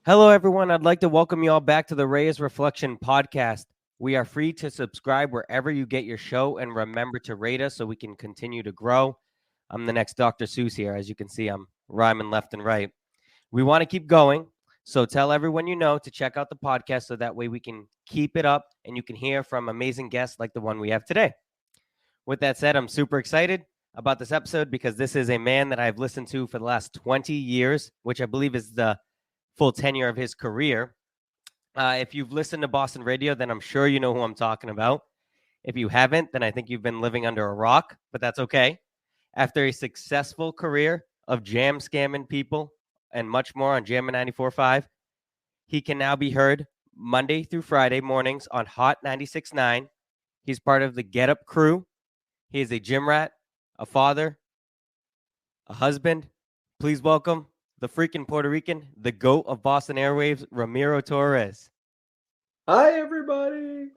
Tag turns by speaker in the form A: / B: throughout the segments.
A: Hello, everyone. I'd like to welcome you all back to the Reyes Reflection Podcast. We are free to subscribe wherever you get your show, and remember to rate us so we can continue to grow. I'm the next Dr. Seuss here. As you can see, I'm rhyming left and right. We want to keep going, so tell everyone you know to check out the podcast so that way we can keep it up and you can hear from amazing guests like the one we have today. With that said, I'm super excited about this episode because this is a man that I've listened to for the last 20 years, which I believe is the full tenure of his career. If you've listened to Boston radio, then I'm sure you know who I'm talking about. If you haven't, then I think you've been living under a rock, but that's okay. After a successful career of jam scamming people and much more on Jammin' 94.5, he can now be heard Monday through Friday mornings on Hot 96.9. He's part of the Get Up crew. He is a gym rat, a father, a husband. Please welcome the Freaking Puerto Rican, the GOAT of Boston Airwaves, Ramiro Torres.
B: Hi, everybody.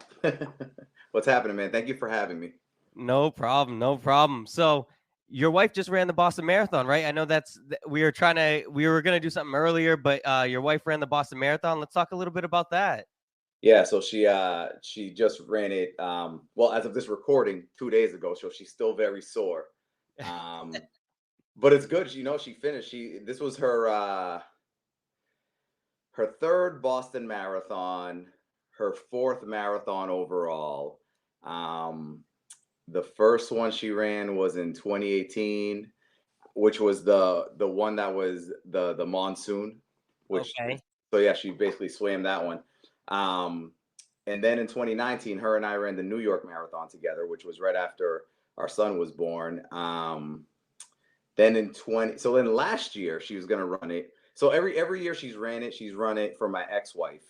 B: What's happening, man? Thank you for having me.
A: No problem. No problem. So your wife just ran the Boston Marathon, right? I know we were going to do something earlier, but your wife ran the Boston Marathon. Let's talk a little bit about that.
B: Yeah, so she just ran it. Well, as of this recording, 2 days ago, so she's still very sore. But it's good. She finished. This was her third Boston Marathon, her fourth marathon overall. The first one she ran was in 2018, which was the one that was the monsoon, which
A: Okay.
B: so yeah, she basically swam that one. And then in 2019, her and I ran the New York Marathon together, which was right after our son was born. Then last year she was gonna run it. So every year she's run it for my ex-wife.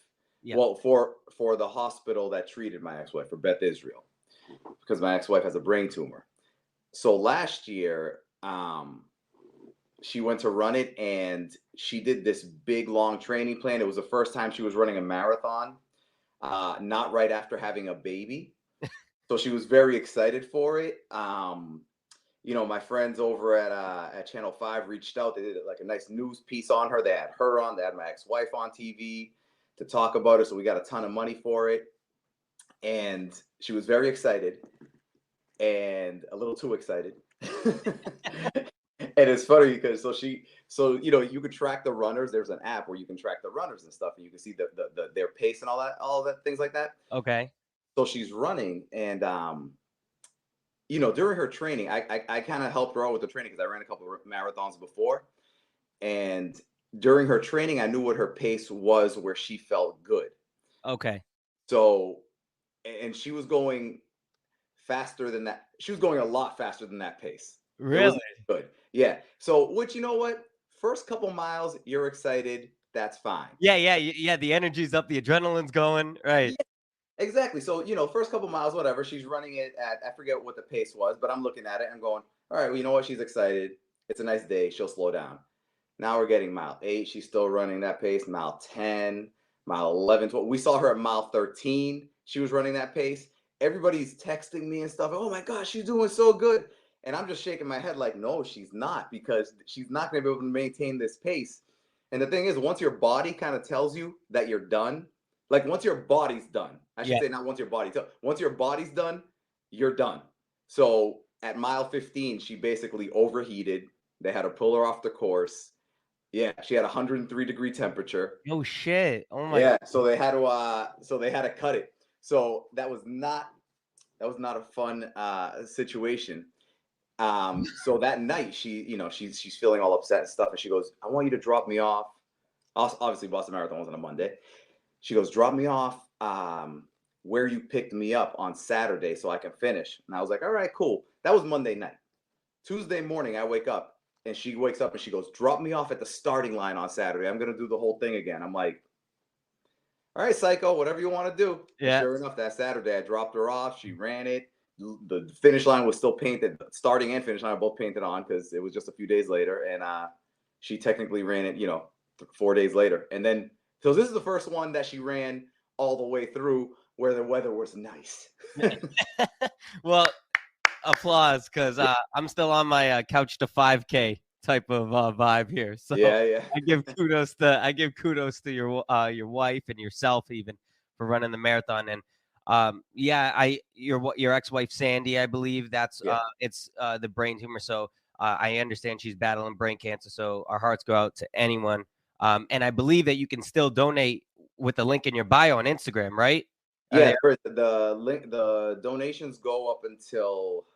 A: Yep.
B: Well, for the hospital that treated my ex-wife, for Beth Israel, because my ex-wife has a brain tumor. So last year, she went to run it and she did this big long training plan. It was the first time she was running a marathon, not right after having a baby. So she was very excited for it. My friends over at Channel 5 reached out. They did like a nice news piece on her. They had her on, they had my ex-wife on TV to talk about it. So we got a ton of money for it. And she was very excited and a little too excited. And it's funny because you could track the runners. There's an app where you can track the runners and stuff, and you can see their pace and all that things like that.
A: Okay.
B: So she's running, and during her training, I kind of helped her out with the training because I ran a couple of marathons before, and during her training, I knew what her pace was where she felt good.
A: Okay.
B: So, and she was going faster than that. She was going a lot faster than that pace.
A: Really?
B: Good. Yeah. So, which, you know what? First couple miles, you're excited. That's fine.
A: Yeah. The energy's up. The adrenaline's going. Right.
B: Yeah, exactly. So, first couple miles, whatever. She's running it at, I forget what the pace was, but I'm looking at it and going, all right, well, you know what? She's excited. It's a nice day. She'll slow down. Now we're getting mile 8. She's still running that pace. Mile 10, mile 11, 12. We saw her at mile 13. She was running that pace. Everybody's texting me and stuff. Oh my gosh, she's doing so good. And I'm just shaking my head like, no, she's not, because she's not going to be able to maintain this pace. And the thing is, once your body kind of tells you that you're done, like once your body's done, I should say not once your once your body's done, you're done. So at mile 15, she basically overheated. They had to pull her off the course. Yeah, she had 103-degree temperature.
A: Oh shit. Oh my.
B: Yeah, so they had to cut it. So that was not a fun situation. So that night she's feeling all upset and stuff, and she goes, I want you to drop me off. Obviously Boston Marathon was on a Monday. She goes, drop me off where you picked me up on Saturday so I can finish. And I was like, all right, cool. That was Monday night. Tuesday morning I wake up and she wakes up and she goes, drop me off at the starting line on Saturday. I'm gonna do the whole thing again. I'm like, all right, psycho, whatever you want to do.
A: Yeah.
B: Sure enough, that Saturday I dropped her off. She ran it. The finish line was still painted. Starting and finish line are both painted on because it was just a few days later. And she technically ran it, 4 days later. And then, so this is the first one that she ran all the way through where the weather was nice.
A: Well, applause, because I'm still on my couch to 5K type of vibe here. So
B: Yeah.
A: I give kudos to your wife and yourself even for running the marathon. And your ex-wife Sandy, I believe that's
B: Yeah.
A: it's the brain tumor. So I understand she's battling brain cancer. So our hearts go out to anyone. And I believe that you can still donate with the link in your bio on Instagram, right?
B: Yeah, for the donations go up until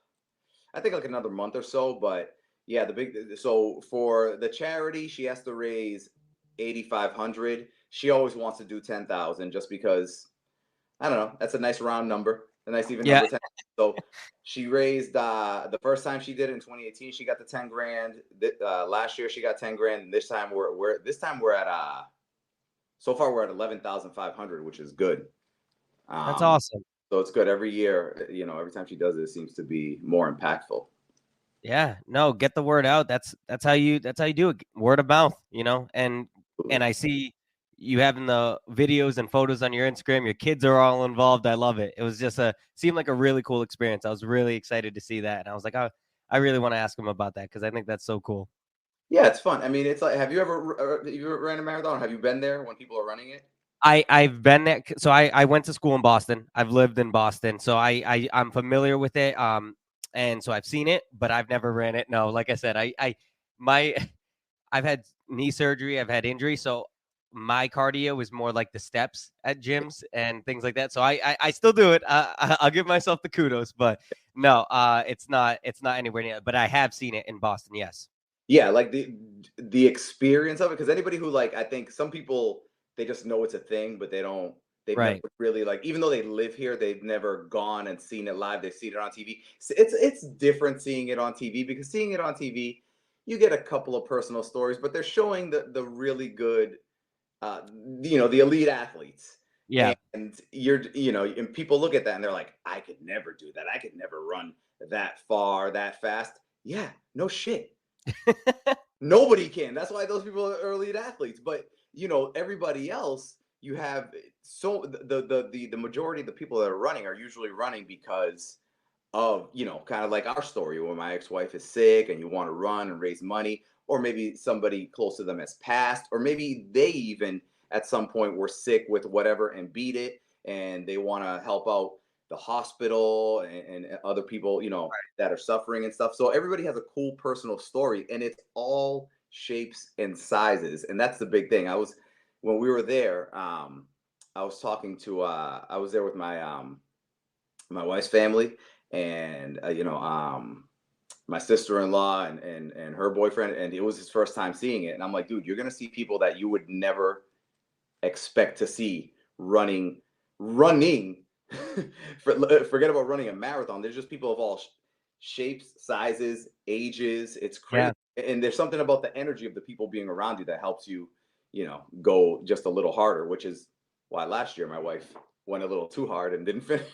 B: I think like another month or so. But yeah, so for the charity, she has to raise 8,500. She always wants to do 10,000 just because I don't know. That's a nice round number, a nice even
A: Yeah.
B: number. 10. So she raised the first time she did it in 2018, she got the 10 grand. Last year she got 10 grand, and this time we're at so far we're at 11,500, which is good.
A: That's awesome.
B: So it's good every year. Every time she does it, it seems to be more impactful.
A: Yeah, no, get the word out. That's how you do it. Word of mouth, and I see you having the videos and photos on your Instagram. Your kids are all involved. I love it. It was just seemed like a really cool experience. I was really excited to see that, and I was like, I really want to ask him about that because I think that's so cool.
B: Yeah, it's fun. I mean, it's like, have you ever ran a marathon? Have you been there when people are running it?
A: I've been there. So I went to school in Boston. I've lived in Boston, so I'm familiar with it. And so I've seen it, but I've never ran it. No, like I said, my I've had knee surgery. I've had injury, so my cardio is more like the steps at gyms and things like that. So I still do it. I'll give myself the kudos, but no, it's not anywhere near. But I have seen it in Boston. Yes.
B: Yeah, like the experience of it, because anybody who I think some people they just know it's a thing, but they've never
A: Right.
B: really even though they live here, they've never gone and seen it live. They've seen it on TV. It's different seeing it on TV because seeing it on TV, you get a couple of personal stories, but they're showing the really good, the elite athletes.
A: Yeah.
B: And and people look at that and they're like, I could never do that. I could never run that far, that fast. Yeah, no shit. Nobody can. That's why those people are elite athletes. But everybody else, you have so the majority of the people that are running are usually running because of kind of like our story where my ex-wife is sick and you want to run and raise money, or maybe somebody close to them has passed, or maybe they even at some point were sick with whatever and beat it and they want to help out the hospital and other people that are suffering and stuff. So everybody has a cool personal story and it's all shapes and sizes, and that's the big thing. When we were there, I was talking to I was there with my wife's family and my sister-in-law and her boyfriend, and it was his first time seeing it, and I'm like, dude, you're gonna see people that you would never expect to see running. Forget about running a marathon. There's just people of all shapes, sizes, ages. It's crazy.
A: Yeah.
B: And there's something about the energy of the people being around you that helps you go just a little harder, which is why last year my wife went a little too hard and didn't finish.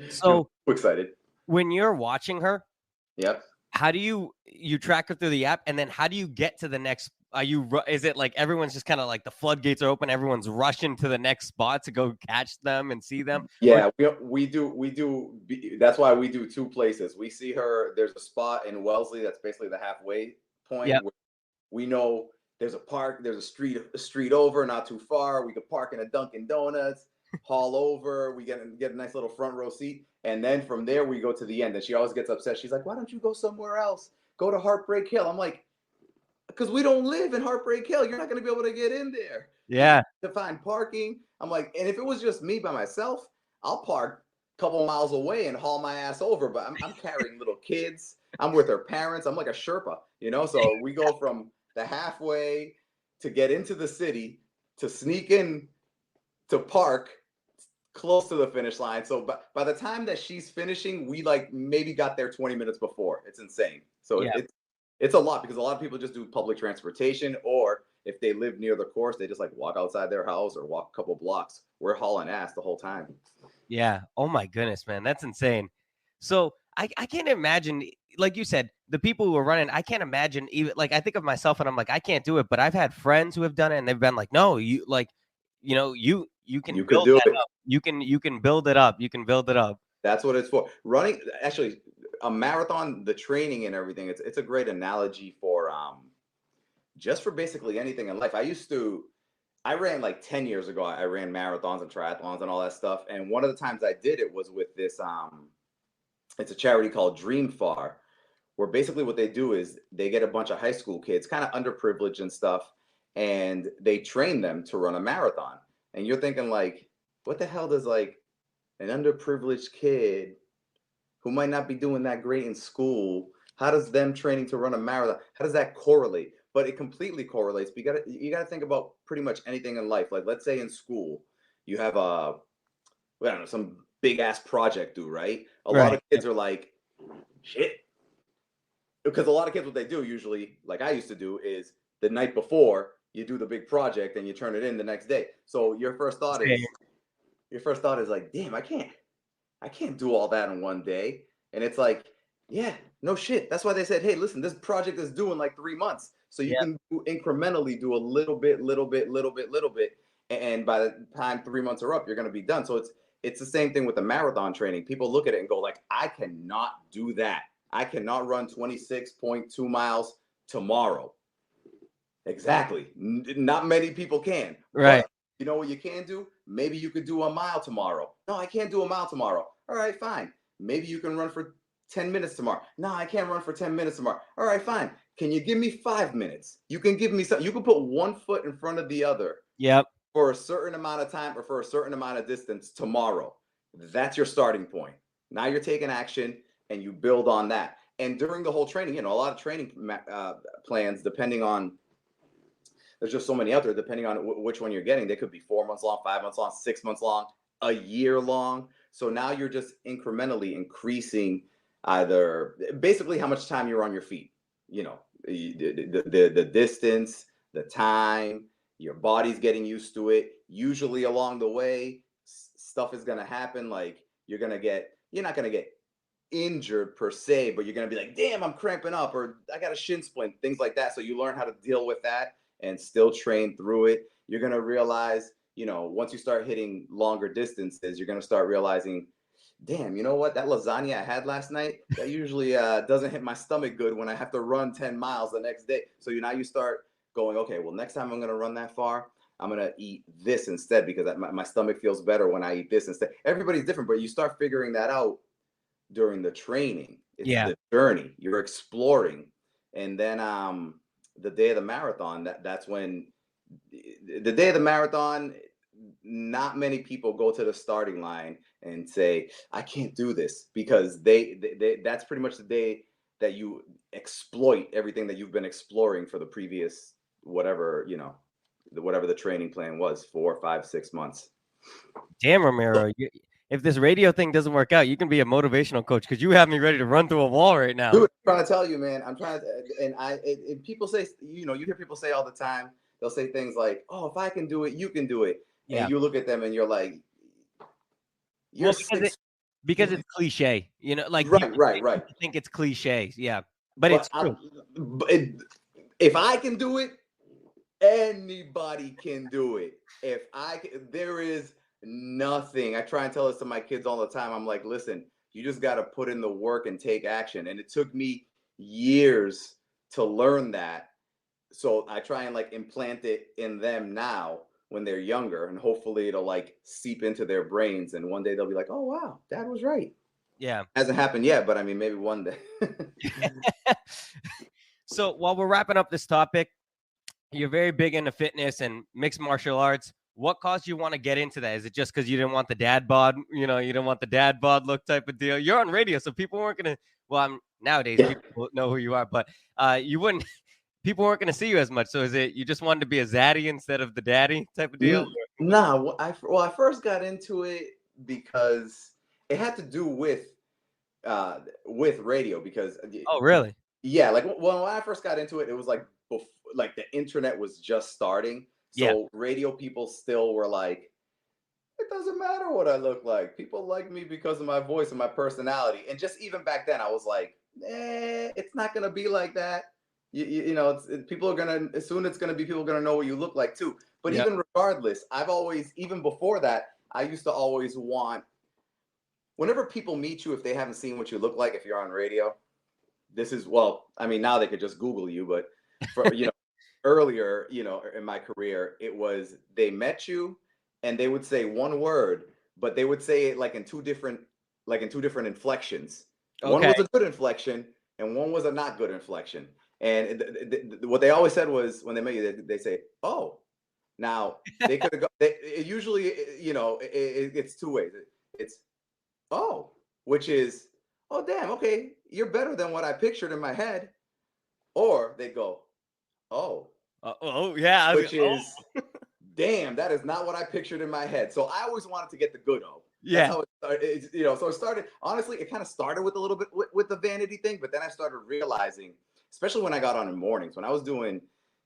A: So
B: Too excited.
A: when you're watching her,
B: Yep.
A: how do you track her through the app, and then how do you get to the next? Is it like everyone's just kind of like the floodgates are open, everyone's rushing to the next spot to go catch them and see them?
B: Yeah, we do. That's why we do two places. We see her. There's a spot in Wellesley that's basically the halfway point.
A: Yeah.
B: Where we know there's a park. There's a street over, not too far. We could park in a Dunkin' Donuts, haul over. We get a nice little front row seat, and then from there we go to the end. And she always gets upset. She's like, "Why don't you go somewhere else? Go to Heartbreak Hill." I'm like, because we don't live in Heartbreak Hill. You're not going to be able to get in there.
A: Yeah.
B: To find parking. I'm like, and if it was just me by myself, I'll park a couple miles away and haul my ass over. But I'm carrying little kids. I'm with their parents. I'm like a Sherpa, So we go from the halfway to get into the city to sneak in to park close to the finish line. So by the time that she's finishing, we maybe got there 20 minutes before. It's insane. So
A: Yeah.
B: it's a lot because a lot of people just do public transportation, or if they live near the course, they just walk outside their house or walk a couple blocks. We're hauling ass the whole time.
A: Yeah. Oh my goodness, man. That's insane. So I can't imagine, like you said, the people who are running, I can't imagine even I think of myself and I'm like, I can't do it. But I've had friends who have done it and they've been like, no, you you can
B: You could
A: build
B: do
A: that
B: it.
A: up. You can build it up. You can build it up.
B: That's what it's for. Running, actually, a marathon, the training and everything, it's a great analogy for just for basically anything in life. I ran like 10 years ago. I ran marathons and triathlons and all that stuff. And one of the times I did it was with this it's a charity called Dream Far, where basically what they do is they get a bunch of high school kids, kind of underprivileged and stuff, and they train them to run a marathon. And you're thinking like, what the hell does like an underprivileged kid who might not be doing that great in school, how does them training to run a marathon, how does that correlate? But it completely correlates. You gotta think about pretty much anything in life. Like let's say in school, you have I don't know, some big ass project due, right? A lot of kids are like, shit. Because a lot of kids, what they do usually, like I used to do, is the night before you do the big project and you turn it in the next day. So your first thought is like, damn, I can't do all that in one day. And it's like, yeah, no shit. That's why they said, hey, listen, this project is due in like 3 months. So you can incrementally do a little bit. And by the time 3 months are up, you're going to be done. So it's the same thing with the marathon training. People look at it and go like, I cannot do that. I cannot run 26.2 miles tomorrow. Exactly. Not many people can.
A: Right.
B: But you know what you can do? Maybe you could do a mile tomorrow. No, I can't do a mile tomorrow. All right, fine. Maybe you can run for 10 minutes tomorrow. No, I can't run for 10 minutes tomorrow. All right, fine. Can you give me 5 minutes? You can give me something. You can put one foot in front of the other.
A: Yep.
B: For a certain amount of time or for a certain amount of distance tomorrow. That's your starting point. Now you're taking action and you build on that. And during the whole training, a lot of training plans, depending on, there's just so many out there, depending on which one you're getting. They could be 4 months long, 5 months long, 6 months long, a year long. So now you're just incrementally increasing either basically how much time you're on your feet, the distance, the time, your body's getting used to it. Usually along the way, stuff is going to happen. Like you're not going to get injured per se, but you're going to be like, damn, I'm cramping up, or I got a shin splint, things like that. So you learn how to deal with that and still train through it. You're going to realize, once you start hitting longer distances, you're going to start realizing, damn, you know what? That lasagna I had last night, that usually doesn't hit my stomach good when I have to run 10 miles the next day. So now you start going, okay, well, next time I'm going to run that far, I'm going to eat this instead because my stomach feels better when I eat this instead. Everybody's different, but you start figuring that out during the training. It's the journey. You're exploring. And then the day of the marathon, that's when the day of the marathon, not many people go to the starting line and say, I can't do this, because they that's pretty much the day that you exploit everything that you've been exploring for the previous whatever the training plan was, 4, 5, 6 months.
A: Damn, Ramiro, if this radio thing doesn't work out, you can be a motivational coach, because you have me ready to run through a wall right now.
B: Dude, I'm trying to tell you, man. I'm trying to, and people say, you hear people say all the time, they'll say things like, oh, if I can do it, you can do it. Yeah. And you look at them and you're like,
A: because it's cliche, like
B: right.
A: You think it's cliche, yeah, but it's true.
B: If I can do it, anybody can do it. There is nothing. I try and tell this to my kids all the time. I'm like, listen, you just got to put in the work and take action. And it took me years to learn that. So I try and implant it in them now when they're younger, and hopefully it'll seep into their brains. And one day they'll be like, oh, wow, Dad was right.
A: Yeah.
B: Hasn't happened yet, but I mean, maybe one day.
A: So while we're wrapping up this topic, you're very big into fitness and mixed martial arts. What caused you want to get into that? Is it just because you didn't want the dad bod, you didn't want the dad bod look type of deal? You're on radio, so people weren't going to, nowadays people know who you are, but people weren't going to see you as much. So is it, you just wanted to be a zaddy instead of the daddy type of deal?
B: No, I first got into it because it had to do with radio, because.
A: Oh, really?
B: Yeah. When I first got into it, it was before, the internet was just starting. So radio people still were like, it doesn't matter what I look like. People like me because of my voice and my personality. And just even back then I was like, it's not going to be like that. People are going to, soon it's going to be people going to know what you look like too. But even regardless, even before that, I used to always want whenever people meet you, if they haven't seen what you look like, if you're on radio, this is, well, I mean, now they could just Google you, but for, earlier, in my career, it was they met you and they would say one word, but they would say it like in two different inflections. One
A: Okay.
B: was a good inflection and one was a not good inflection. And what they always said was when they met you, they say, "Oh." Now they could have go. Usually, it's two ways. It's "Oh," which is, "Oh, damn, okay, you're better than what I pictured in my head," or they go, "Oh."
A: Yeah.
B: Which is, damn, that is not what I pictured in my head. So I always wanted to get the good O. That's
A: Yeah.
B: how it started. So it started, honestly, it kind of started with a little bit with the vanity thing, but then I started realizing, especially when I got on in mornings, when I was doing,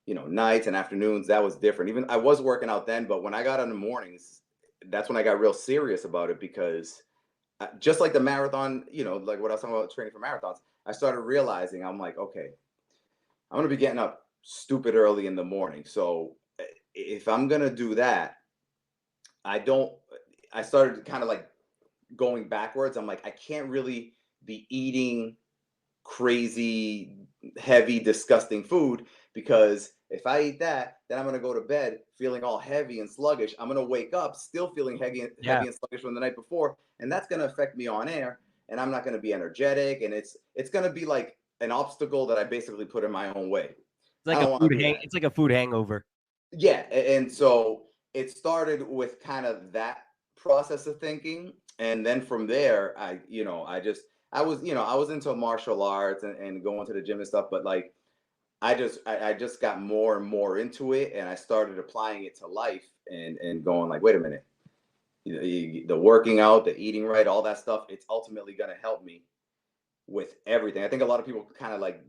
B: nights and afternoons, that was different. Even I was working out then, but when I got on the mornings, that's when I got real serious about it because just like the marathon, like what I was talking about training for marathons, I started realizing I'm like, okay, I'm going to be getting up stupid early in the morning. So if I'm going to do that, I started kind of like going backwards. I'm like, I can't really be eating crazy, heavy, disgusting food because if I eat that, then I'm going to go to bed feeling all heavy and sluggish. I'm going to wake up still feeling heavy and sluggish from the night before. And that's going to affect me on air. And I'm not going to be energetic. And it's going to be like an obstacle that I basically put in my own way. I don't want to do that.
A: It's like a food hangover.
B: Yeah, and so it started with kind of that process of thinking, and then from there, I was into martial arts and going to the gym and stuff, but like I just got more and more into it, and I started applying it to life and going like, wait a minute, the working out, the eating right, all that stuff, it's ultimately going to help me with everything. I think a lot of people kind of like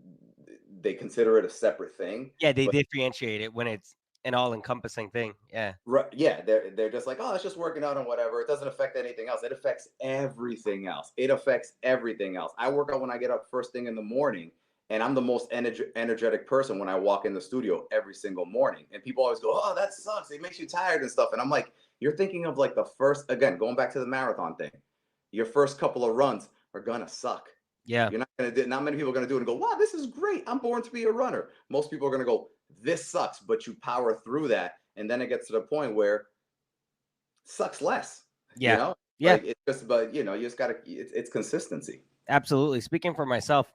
B: they consider it a separate thing.
A: Yeah, they differentiate it when it's an all-encompassing thing. Yeah.
B: Right. Yeah. They're just like, oh, it's just working out and whatever. It doesn't affect anything else. It affects everything else. It affects everything else. I work out when I get up first thing in the morning, and I'm the most energetic person when I walk in the studio every single morning. And people always go, oh, that sucks. It makes you tired and stuff. And I'm like, you're thinking of like the first, again, going back to the marathon thing. Your first couple of runs are gonna suck.
A: Yeah.
B: You're not gonna do. Not many people are gonna do it and go, wow, this is great. I'm born to be a runner. Most people are gonna go, this sucks, but you power through that, and then it gets to the point where sucks less.
A: Yeah. Yeah.
B: Like it's just, but you just gotta. It's consistency.
A: Absolutely. Speaking for myself,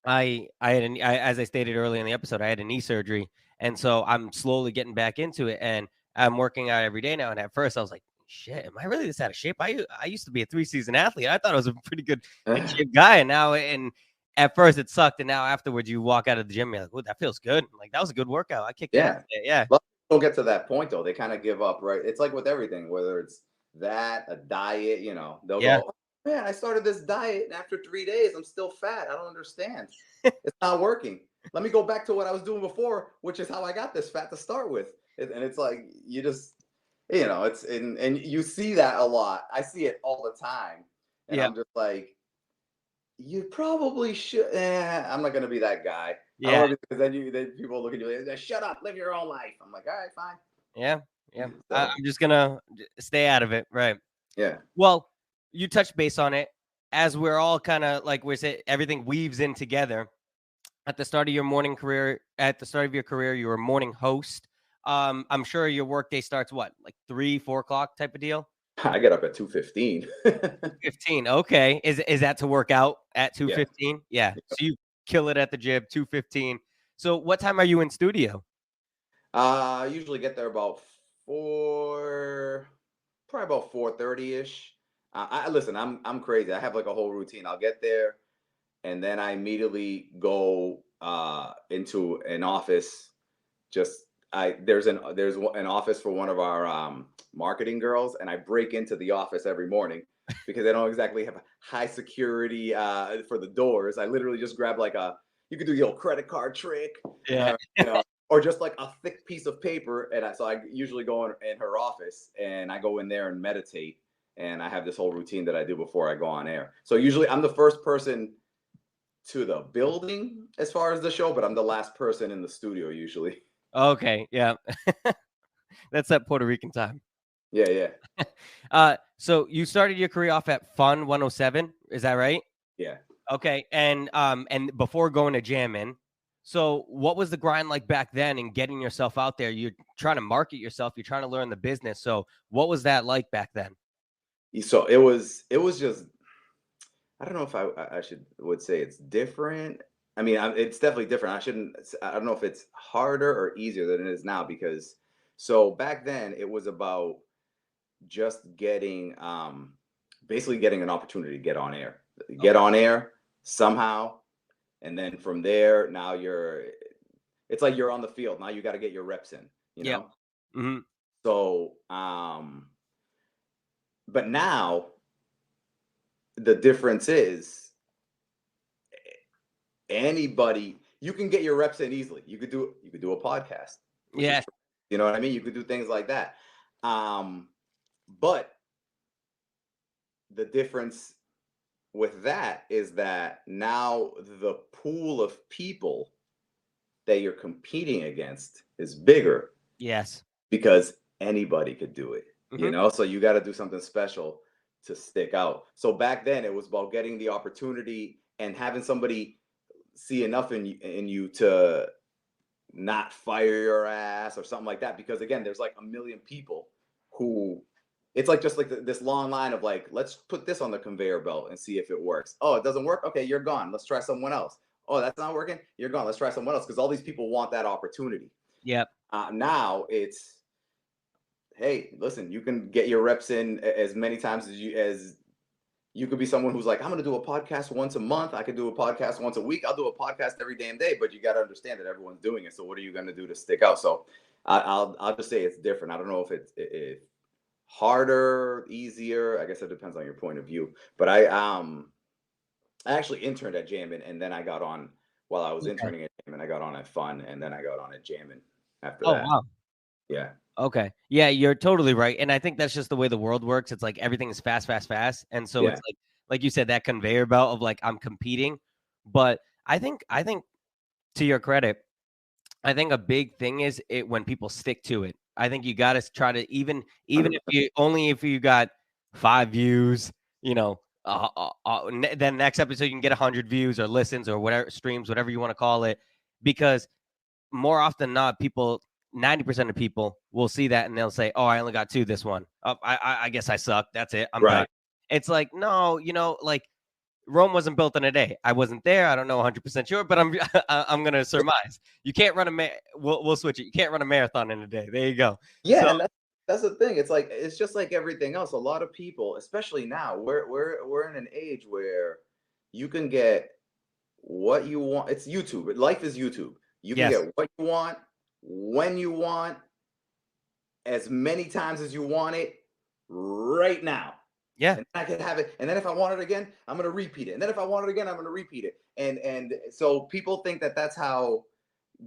A: as I stated earlier in the episode, I had a knee surgery, and so I'm slowly getting back into it, and I'm working out every day now. And at first, I was like, "Shit, am I really this out of shape?" I used to be a 3-season athlete. I thought I was a pretty good in shape guy, and at first it sucked, and now afterwards you walk out of the gym, and you're like, "Oh, that feels good." I'm like, that was a good workout. I kicked ass. Yeah.
B: Well, don't get to that point though. They kind of give up, right? It's like with everything, whether it's that a diet, they'll
A: Yeah.
B: go, oh, man, I started this diet, and after 3 days, I'm still fat. I don't understand. It's not working. Let me go back to what I was doing before, which is how I got this fat to start with. And it's like you just, it's and you see that a lot. I see it all the time, and
A: Yeah.
B: I'm just like, you probably should. I'm not gonna be that guy. I
A: Yeah.
B: don't know, because then people look at you like, shut up, live your own life. I'm like, all right, fine.
A: Yeah. Yeah.
B: So
A: I'm just gonna stay out of it. Right.
B: yeah.
A: Well, you touched base on it as we're all kind of like we're saying everything weaves in together. At the start of your morning career, at the start of your career, you were a morning host. I'm sure your workday starts what, like 3, 4 o'clock type of deal?
B: I get up at 2:15.
A: 15. Okay. Is that to work out at
B: Yeah.
A: 2:15? Yeah. So you kill it at the gym, 2:15. So what time are you in studio?
B: I usually get there about probably about 4:30 ish. I listen. I'm crazy. I have like a whole routine. I'll get there, and then I immediately go into an office. Just there's an office for one of our marketing girls, and I break into the office every morning because they don't exactly have high security for the doors. I literally just grab like you could do the old credit card trick,
A: Yeah.
B: or just like a thick piece of paper. And so I usually go in her office and I go in there and meditate. And I have this whole routine that I do before I go on air. So usually I'm the first person to the building as far as the show, but I'm the last person in the studio usually.
A: Okay. Yeah. That's that Puerto Rican time.
B: Yeah, yeah.
A: So you started your career off at Fun 107, is that right?
B: Yeah.
A: Okay, and before going to jamming, so what was the grind like back then and getting yourself out there? You're trying to market yourself, you're trying to learn the business. So what was that like back then?
B: So it was just, I don't know if I would say it's different. I mean, it's definitely different. I don't know if it's harder or easier than it is now, because so back then it was about just getting basically getting an opportunity to get on air. Get
A: Okay.
B: on air somehow, and then from there, now it's like you're on the field. Now you got to get your reps in, you
A: Yep.
B: know?
A: Hmm.
B: So but now the difference is anybody, you can get your reps in easily. You could do a podcast, which is
A: Yeah.
B: true. You know what I mean? You could do things like that. But the difference with that is that now the pool of people that you're competing against is bigger,
A: Yes.
B: because anybody could do it,
A: Hmm.
B: so you got to do something special to stick out. So back then it was about getting the opportunity and having somebody see enough in you to not fire your ass or something like that, because again, there's like a million people who, it's like just like this long line of like, let's put this on the conveyor belt and see if it works. Oh, it doesn't work, okay, you're gone, let's try someone else. Oh, that's not working, you're gone, let's try someone else, because all these people want that opportunity.
A: Yep.
B: Now it's, hey, listen, you can get your reps in as many times as you could be someone who's like, I'm going to do a podcast once a month. I could do a podcast once a week. I'll do a podcast every damn day. But you got to understand that everyone's doing it. So what are you going to do to stick out? So I'll just say it's different. I don't know if it's harder, easier. I guess it depends on your point of view. But I actually interned at Jammin', and then I got on while I was
A: Okay.
B: interning at Jammin'. I got on at Fun, and then I got on at Jammin' after
A: Oh,
B: that.
A: wow.
B: Yeah.
A: Okay. Yeah, you're totally right. And I think that's just the way the world works. It's like everything is fast, fast, fast. And so it's
B: Yeah.
A: like you said, that conveyor belt of like I'm competing. But I think to your credit, I think a big thing is it when people stick to it. I think you got to try to even if
B: 100%.
A: you got 5 views, then next episode you can get 100 views or listens or whatever streams, whatever you want to call it, because more often than not, 90% of people will see that and they'll say, "Oh, I only got two this one. Oh, I guess I suck. That's it. I'm done."
B: Right.
A: It's like, no, like Rome wasn't built in a day. I wasn't there. I don't know 100% sure, but I'm I'm gonna surmise. You can't run we'll switch it. You can't run a marathon in a day. There you go. So
B: Yeah, and that's the thing. It's just like everything else. A lot of people, especially now, we're in an age where you can get what you want. It's YouTube. Life is YouTube. You can
A: yes,
B: get what you want, when you want, as many times as you want it, right now.
A: yeah,
B: And I can have it. And then if I want it again, I'm gonna repeat it. And then if I want it again, I'm gonna repeat it. And so people think that that's how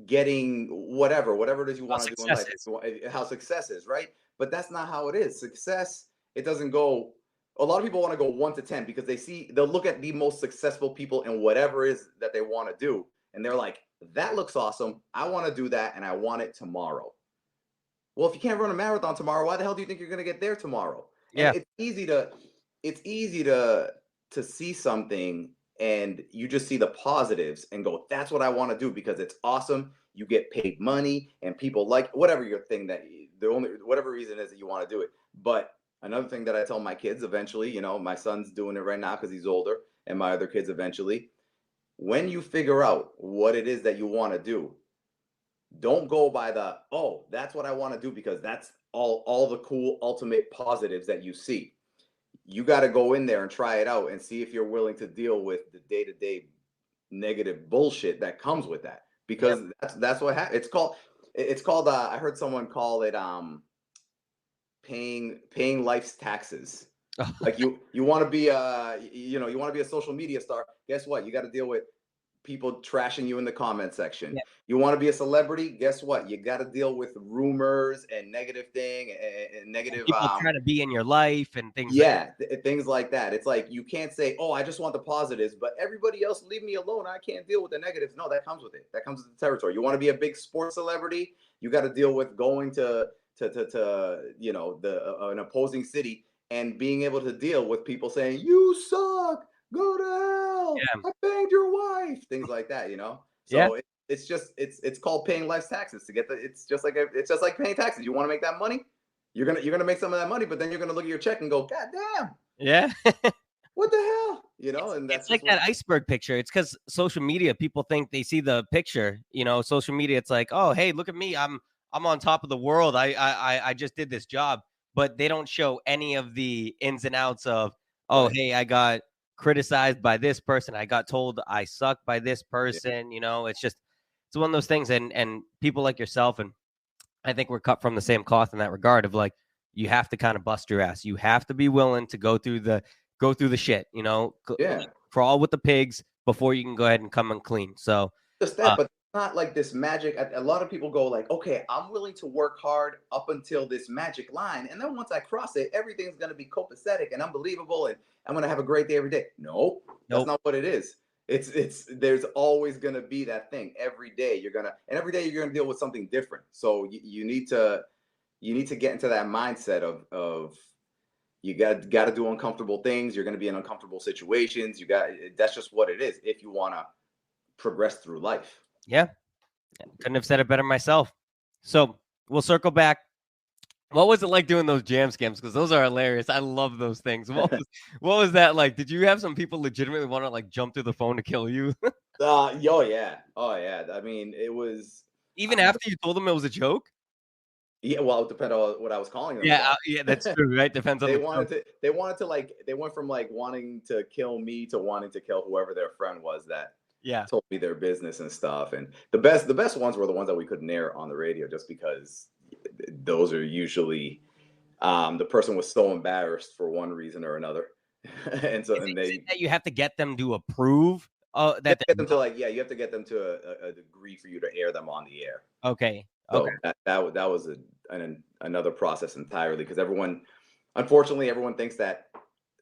B: getting whatever it is you
A: how
B: want to do in
A: success
B: life,
A: is.
B: how success is, right? But that's not how it is. Success, it doesn't go, a lot of people want to go 1 to 10 because they'll look at the most successful people in whatever it is that they want to do, and they're like, that looks awesome, I want to do that, and I want it tomorrow. Well, if you can't run a marathon tomorrow, why the hell do you think you're going to get there tomorrow? And
A: Yeah,
B: it's easy to see something and you just see the positives and go, that's what I want to do because it's awesome. You get paid money and people like whatever your thing that the only whatever reason is that you want to do it. But another thing that I tell my kids eventually, my son's doing it right now because he's older, and my other kids eventually, when you figure out what it is that you want to do, don't go by the, oh, that's what I want to do because that's all the cool ultimate positives that you see. You got to go in there and try it out and see if you're willing to deal with the day-to-day negative bullshit that comes with that,
A: yep.
B: because that's what it's called I heard someone call it paying life's taxes. Like you want to be you want to be a social media star, guess what, you got to deal with people trashing you in the comment section.
A: Yeah.
B: You want to be a celebrity? Guess what? You got to deal with rumors and negative and
A: And
B: negative
A: people try to be in your life and things like
B: yeah, things like that. It's like you can't say, "Oh, I just want the positives," but everybody else leave me alone. I can't deal with the negatives. No, that comes with it. That comes with the territory. You want to be a big sports celebrity? You got to deal with going to an opposing city and being able to deal with people saying, "You suck, go to hell,
A: Yeah.
B: I banged your wife," things like that,
A: Yeah.
B: So it's just it's called paying life's taxes to get the. It's just like paying taxes. You want to make that money, you're gonna make some of that money, but then you're gonna look at your check and go, "God damn,
A: Yeah.
B: what the hell?" And
A: It's
B: that's
A: like
B: just what.
A: that iceberg picture. It's because social media, people think they see the picture. Social media, it's like, oh, hey, look at me. I'm on top of the world. I just did this job, but they don't show any of the ins and outs of, oh,
B: Right.
A: hey, I got criticized by this person. I got told I suck by this
B: Yeah.
A: person. It's one of those things. And people like yourself, and I think we're cut from the same cloth in that regard of like, you have to kind of bust your ass. You have to be willing to go through the shit,
B: Yeah.
A: crawl with the pigs before you can go ahead and come unclean. So,
B: Just
A: uh,
B: that, but not like this magic. A lot of people go like, okay, I'm willing to work hard up until this magic line, and then once I cross it, everything's gonna be copacetic and unbelievable, and I'm gonna have a great day every day. No, that's
A: nope.
B: not what it is. It's there's always gonna be that thing every day. And every day you're gonna deal with something different. So you need to get into that mindset of you got to do uncomfortable things. You're gonna be in uncomfortable situations. That's just what it is if you wanna progress through life.
A: Yeah, couldn't have said it better myself. So we'll circle back. What was it like doing those jam scams? Because those are hilarious. I love those things. What was that like? Did you have some people legitimately want to like jump through the phone to kill you?
B: Yo, yeah. Oh, yeah. I mean, it was.
A: Even after you told them it was a joke?
B: Yeah. Well, it depended on what I was calling them
A: Yeah,
B: about.
A: yeah, that's true, right? Depends on
B: They
A: the
B: wanted
A: joke.
B: to. They wanted to like. They went from like wanting to kill me to wanting to kill whoever their friend was that
A: Yeah,
B: told me their business and stuff. And the best ones were the ones that we couldn't air on the radio, just because those are usually the person was so embarrassed for one reason or another, and so and
A: is it
B: they
A: that you have to get them to approve?
B: you have
A: That
B: to get them to like, yeah, you have to get them to a degree for you to air them on the air.
A: okay, okay,
B: So that was another process entirely, because unfortunately, everyone thinks that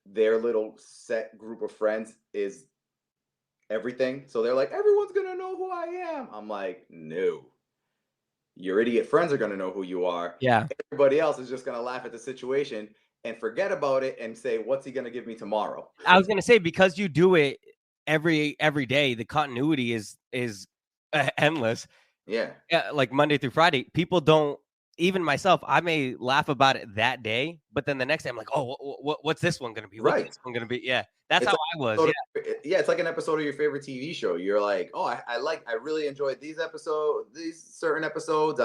B: their little set group of friends is everything. So they're like, everyone's gonna know who I am. I'm like, no, your idiot friends are gonna know who you are.
A: yeah.
B: Everybody else is just gonna laugh at the situation and forget about it and say, what's he gonna give me tomorrow?
A: I was gonna say because you do it every day, the continuity is endless.
B: Yeah,
A: Yeah, like Monday through Friday, people don't. Even myself, I may laugh about it that day, but then the next day I'm like, oh, what's this one gonna be? What's
B: right.
A: this one gonna be? Yeah, that's
B: It's
A: how
B: like
A: I was. Yeah,
B: yeah, it's like an episode of your favorite TV show. You're like, oh, I really enjoyed these certain episodes.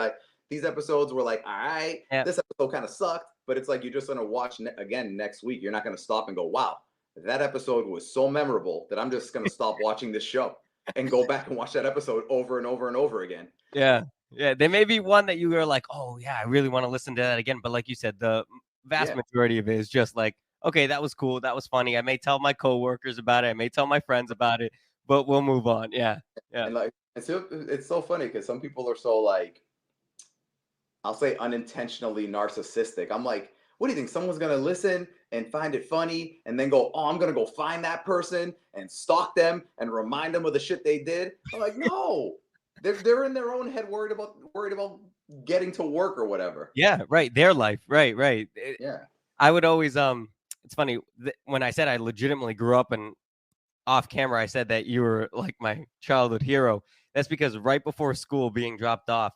B: These episodes were like, all right,
A: yeah,
B: this episode kind of sucked, but it's like you're just gonna watch again next week. You're not gonna stop and go, wow, that episode was so memorable that I'm just gonna stop watching this show and go back and watch that episode over and over and over again.
A: yeah, yeah. There may be one that you are like, oh yeah, I really want to listen to that again, but like you said, the vast
B: Yeah,
A: majority of it is just like, okay, that was cool, that was funny. I may tell my coworkers about it, I may tell my friends about it, but we'll move on. Yeah, yeah,
B: and like it's so funny because some people are so like, I'll say unintentionally narcissistic. I'm like, what do you think? Someone's gonna listen and find it funny and then go, oh, I'm gonna go find that person and stalk them and remind them of the shit they did. I'm like, no, they're in their own head, worried about getting to work or whatever.
A: yeah. Right, their life. Right, right.
B: Yeah,
A: I would always It's funny when I said I legitimately grew up and off camera I said that you were like my childhood hero. That's because right before school being dropped off,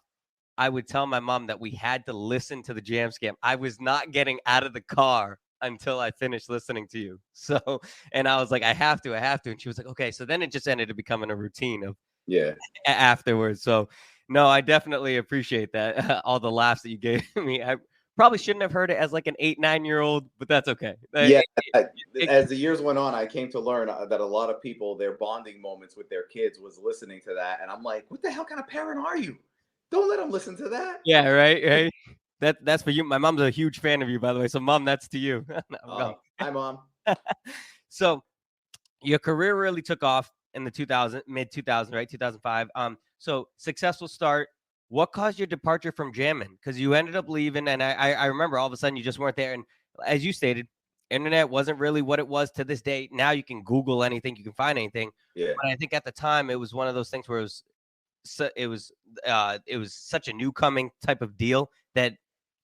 A: I would tell my mom that we had to listen to the jam scam. I was not getting out of the car until I finished listening to you. So, and I was like, I have to. And she was like, okay. So then it just ended up becoming a routine of
B: yeah.
A: afterwards. So, no, I definitely appreciate that. All the laughs that you gave me. I probably shouldn't have heard it as like an 8, 9-year-old, but that's okay.
B: Yeah,
A: It,
B: as the years went on, I came to learn that a lot of people, their bonding moments with their kids was listening to that, and I'm like, what the hell kind of parent are you? Don't let them listen to that.
A: yeah, right, right. That's for you. My mom's a huge fan of you, by the way. So, mom, that's to you. No, I'm going.
B: Hi, mom.
A: So, your career really took off in the mid 2000, right? 2005. So successful start. What caused your departure from jamming? Because you ended up leaving, and I remember all of a sudden you just weren't there. And as you stated, internet wasn't really what it was to this day. Now you can Google anything, you can find anything.
B: Yeah,
A: But I think at the time it was one of those things where it was such a new coming type of deal that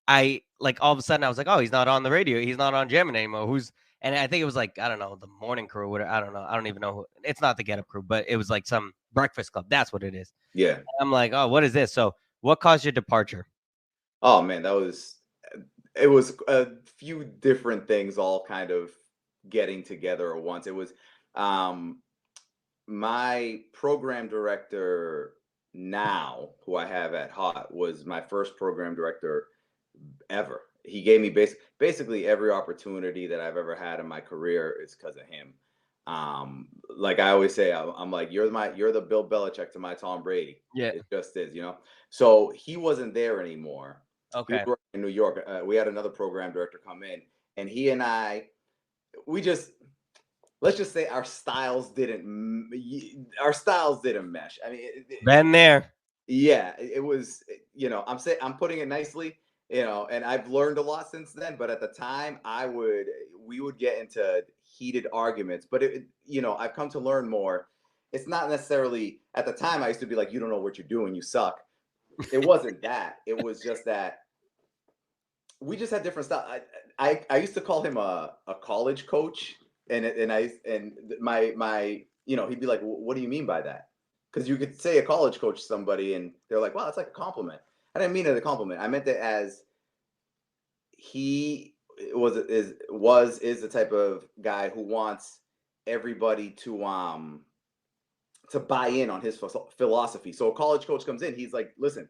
A: I like all of a sudden I was like, oh, he's not on the radio. He's not on jamming anymore. And I think it was like, I don't know, the morning crew, whatever. I don't know. I don't even know who. It's not the Get Up Crew, but it was like some breakfast club. That's what it is.
B: Yeah.
A: I'm like, oh, what is this? So what caused your departure?
B: Oh man, it was a few different things all kind of getting together at once. It was um my program director now, who I have at Hot, was my first program director ever. He gave me basically every opportunity that I've ever had in my career is because of him. Like I always say, I'm like, you're the Bill Belichick to my Tom Brady.
A: Yeah.
B: It just is, So he wasn't there anymore. He was
A: Okay.
B: working in New York. We had another program director come in, and he and I, we just let's just say our styles didn't mesh. I mean,
A: Been there.
B: yeah, it was, I'm putting it nicely, and I've learned a lot since then, but at the time we would get into heated arguments, but I've come to learn more. It's not necessarily at the time I used to be like, you don't know what you're doing, you suck. It wasn't that. It was just that we just had different style. I used to call him a college coach, and my he'd be like, what do you mean by that? Because you could say a college coach to somebody and they're like, wow, that's like a compliment. I didn't mean it as a compliment. I meant it as he is the type of guy who wants everybody to buy in on his philosophy. So a college coach comes in, he's like, listen,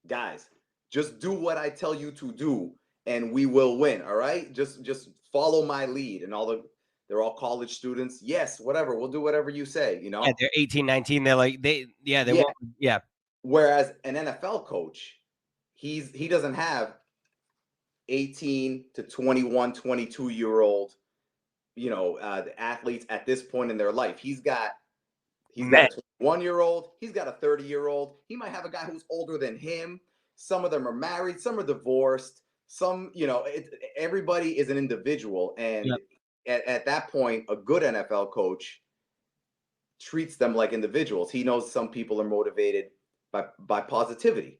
B: guys, just do what I tell you to do and we will win. All right. Just follow my lead. And they're all college students. Yes, whatever. We'll do whatever you say,
A: Yeah, they're 18, 19. They're like, won't. Yeah.
B: Whereas an NFL coach, he doesn't have 18 to 21, 22-year-old, athletes at this point in their life. He's got a 21-year-old. He's got a 30-year-old. He might have a guy who's older than him. Some of them are married. Some are divorced. Some, everybody is an individual. And at that point, a good NFL coach treats them like individuals. He knows some people are motivated by positivity.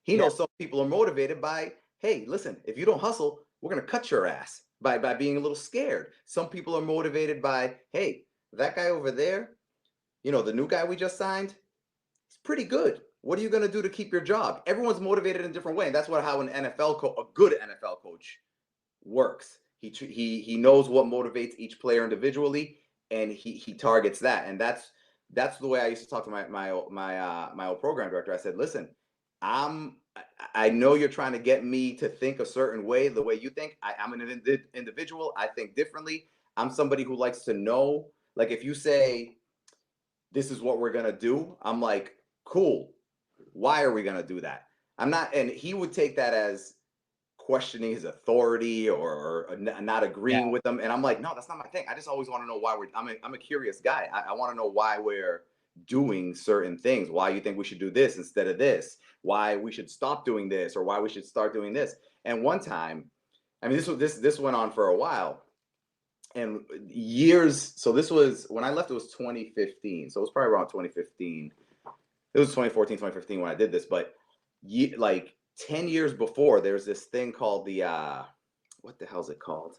B: He knows some people are motivated by, hey, listen, if you don't hustle, we're going to cut your ass by being a little scared. Some people are motivated by, hey, that guy over there, the new guy we just signed, he's pretty good. What are you going to do to keep your job? Everyone's motivated in a different way. And that's how a good NFL coach works. He knows what motivates each player individually, and he targets that. And that's the way I used to talk to my old program director. I said, listen, I know you're trying to get me to think a certain way, the way you think. I'm an individual. I think differently. I'm somebody who likes to know. Like if you say, this is what we're going to do, I'm like, cool. Why are we going to do that? I'm not. And he would take that as questioning his authority or not agreeing with them. And I'm like, no, that's not my thing. I just always want to know why I'm a curious guy. I want to know why we're doing certain things, why you think we should do this instead of this, why we should stop doing this or why we should start doing this. And one time, I mean, this went on for a while and years. So this was when I left, it was 2015. So it was probably around 2015. It was 2014, 2015 when I did this, but like 10 years before, there's this thing called the what the hell is it called?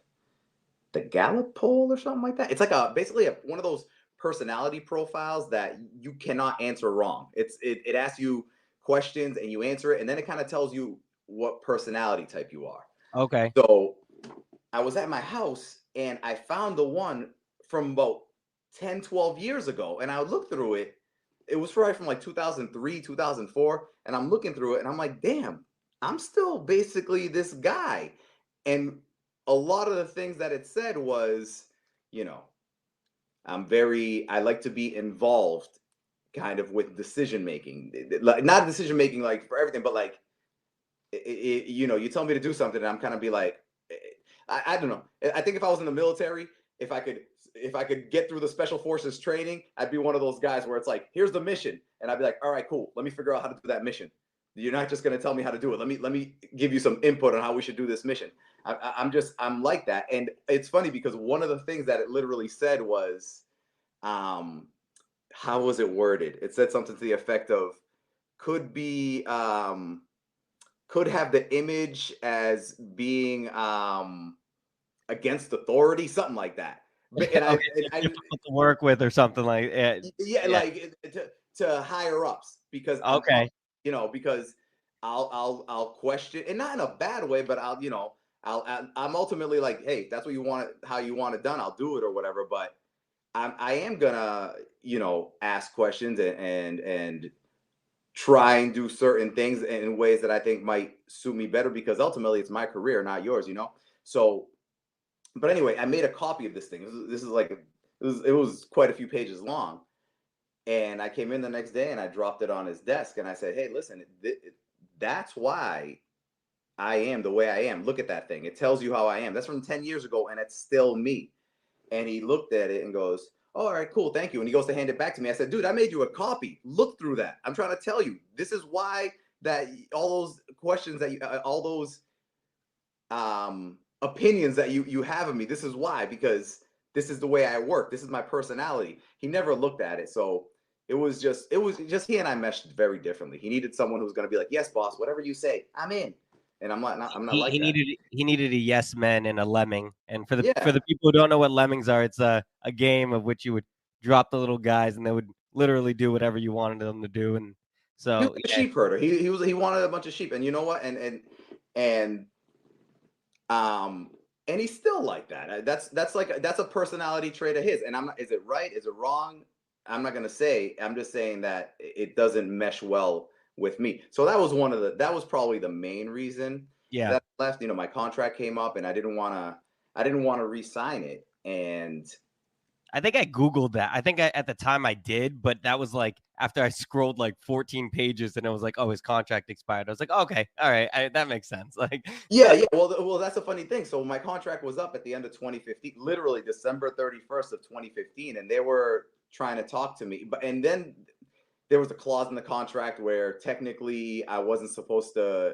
B: The Gallup poll or something like that. It's like basically one of those personality profiles that you cannot answer wrong. It asks you questions and you answer it, and then it kind of tells you what personality type you are.
A: Okay.
B: So I was at my house and I found the one from about 10, 12 years ago, and I looked through it. It was probably from like 2003, 2004, and I'm looking through it and I'm like, damn, I'm still basically this guy. And a lot of the things that it said was, I like to be involved kind of with decision making, like not decision making like for everything, but like, you tell me to do something and I'm kind of be like, I don't know. I think if I was in the military, if I could get through the special forces training, I'd be one of those guys where it's like, here's the mission. And I'd be like, all right, cool. Let me figure out how to do that mission. You're not just going to tell me how to do it. Let me give you some input on how we should do this mission. I'm like that. And it's funny because one of the things that it literally said was, how was it worded? It said something to the effect of could be could have the image as being against authority, something like that. But and
A: Okay, so difficult to work with or something like it.
B: yeah,
A: Yeah.
B: like to higher ups because I'm
A: Okay.
B: because I'll question, and not in a bad way, but I'm ultimately like, hey, that's what you want, how you want it done, I'll do it or whatever. But I am gonna ask questions and try and do certain things in ways that I think might suit me better, because ultimately it's my career, not yours. So, but anyway, I made a copy of this thing. This is like it was quite a few pages long, and I came in the next day and I dropped it on his desk and I said, hey, listen, that's why I am the way I am. Look at that thing. It tells you how I am. That's from 10 years ago and it's still me. And he looked at it and goes, oh, all right, cool, thank you. And he goes to hand it back to me. I said, dude, I made you a copy. Look through that. I'm trying to tell you, this is why that all those questions that all those opinions that you have of me, this is why, because this is the way I work. This is my personality. He never looked at it. So it was just he and I meshed very differently. He needed someone who's going to be like, yes, boss, whatever you say, I'm in. And I'm not like
A: He
B: that.
A: needed a yes man and a lemming. And for
B: Yeah.
A: the people who don't know what lemmings are, it's a game of which you would drop the little guys and they would literally do whatever you wanted them to do. And
B: He was
A: so
B: a
A: yeah,
B: sheep herder. He wanted a bunch of sheep. And you know what? And um and he's still like that. That's a personality trait of his. And I'm not, is it right? Is it wrong? I'm not gonna say. I'm just saying that it doesn't mesh well with me. So that was probably the main reason
A: yeah.
B: that I left. My contract came up and I didn't want to re-sign it. And
A: I think I Googled that. I think at the time I did, but that was like after I scrolled like 14 pages and it was like, oh, his contract expired. I was like, okay, all right, that makes sense. Like,
B: yeah, yeah. Well, that's a funny thing. So my contract was up at the end of 2015, literally December 31st of 2015, and they were trying to talk to me. And then there was a clause in the contract where technically I wasn't supposed to,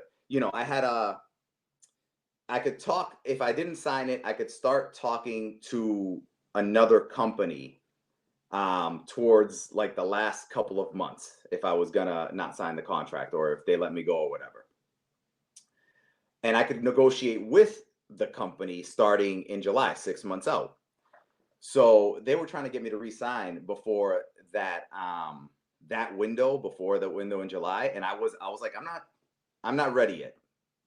B: I could talk if I didn't sign it, I could start talking to another company towards like the last couple of months if I was gonna not sign the contract or if they let me go or whatever. And I could negotiate with the company starting in July, 6 months out. So they were trying to get me to resign before before the window in July, and I was like, I'm not ready yet.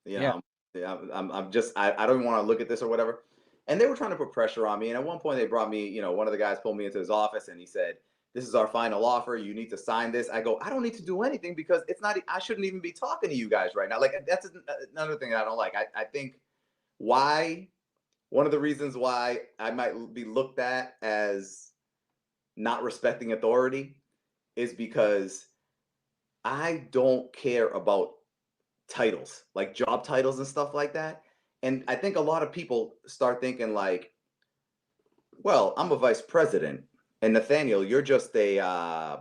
B: You
A: yeah,
B: know, I'm just I don't want to look at this or whatever. And they were trying to put pressure on me. And at one point, they brought me. One of the guys pulled me into his office and he said, "This is our final offer. You need to sign this." I go, "I don't need to do anything because it's not. I shouldn't even be talking to you guys right now." Like that's another thing that I don't like. I think why one of the reasons why I might be looked at as not respecting authority is because I don't care about titles, like job titles and stuff like that. And I think a lot of people start thinking like, well, I'm a vice president, and Nathaniel, you're just a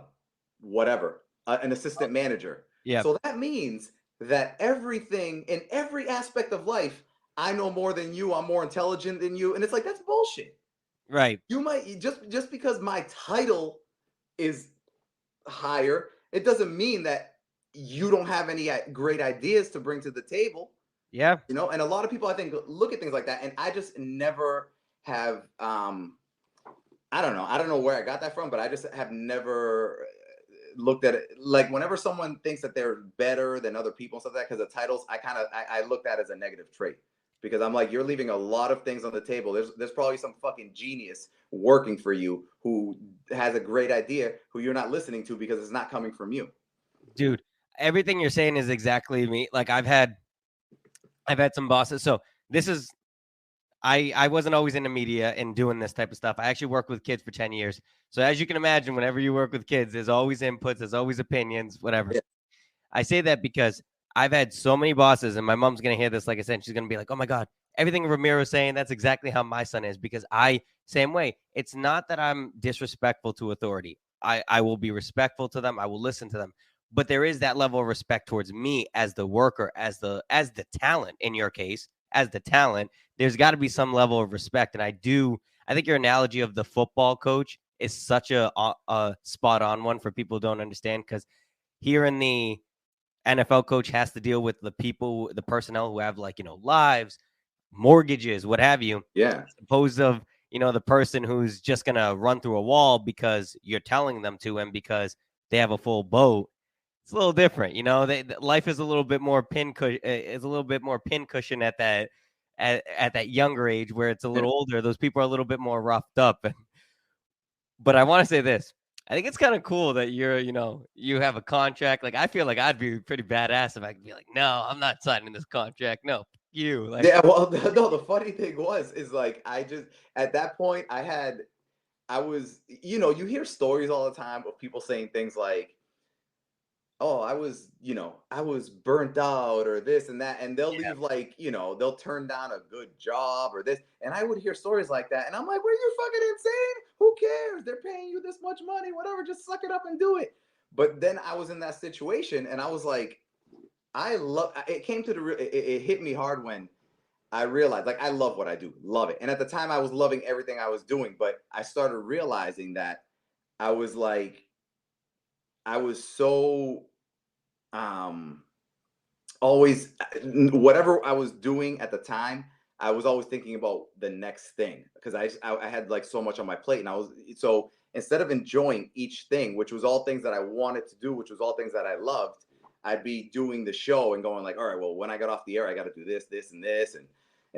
B: whatever, an assistant manager.
A: yeah,
B: So that means that everything in every aspect of life, I know more than you. I'm more intelligent than you, and it's like that's bullshit.
A: right.
B: You might just because my title is higher, it doesn't mean that you don't have any great ideas to bring to the table.
A: Yeah,
B: And a lot of people I think look at things like that, and I just never have. I don't know where I got that from, but I just have never looked at it like whenever someone thinks that they're better than other people and stuff like that because of titles, I look at as a negative trait because I'm like, you're leaving a lot of things on the table. There's probably some fucking genius working for you who has a great idea who you're not listening to because it's not coming from you.
A: dude, everything you're saying is exactly me. Like I've had some bosses. So this is I wasn't always in the media and doing this type of stuff. I actually worked with kids for 10 years. So as you can imagine, whenever you work with kids, there's always inputs, there's always opinions, whatever.
B: Yeah.
A: I say that because I've had so many bosses, and my mom's gonna hear this. Like I said, she's gonna be like, "Oh my god, everything Ramiro's saying, that's exactly how my son is." Because same way. It's not that I'm disrespectful to authority. I will be respectful to them. I will listen to them. But there is that level of respect towards me as the worker, as the talent. In your case, as the talent, there's got to be some level of respect. And I do. I think your analogy of the football coach is such a spot on one for people who don't understand because here in the NFL coach has to deal with the people, the personnel who have like, lives, mortgages, what have you,
B: Yeah.
A: as opposed of, the person who's just going to run through a wall because you're telling them to and because they have a full boat. It's a little different, life is a little bit more pin cushion at that younger age, where it's a little older. Those people are a little bit more roughed up. But I want to say this. I think it's kind of cool that you have a contract. Like, I feel like I'd be pretty badass if I could be like, no, I'm not signing this contract. No, you. Like,
B: Yeah, well, no, the funny thing is like, at that point, I was, you hear stories all the time of people saying things like, oh, I was burnt out or this and that. And they'll
A: yeah,
B: leave like, they'll turn down a good job or this. And I would hear stories like that. And I'm like, were you fucking insane? Who cares? They're paying you this much money, whatever, just suck it up and do it. But then I was in that situation and I was like, it came to it hit me hard when I realized, like, I love what I do, love it. And at the time I was loving everything I was doing, but I started realizing that I was like, I was so um always, whatever I was doing at the time, I was always thinking about the next thing because I had like so much on my plate, and I was so instead of enjoying each thing, which was all things that I wanted to do, which was all things that I loved, I'd be doing the show and going like, all right, well, when I got off the air, I got to do this, this, and this, and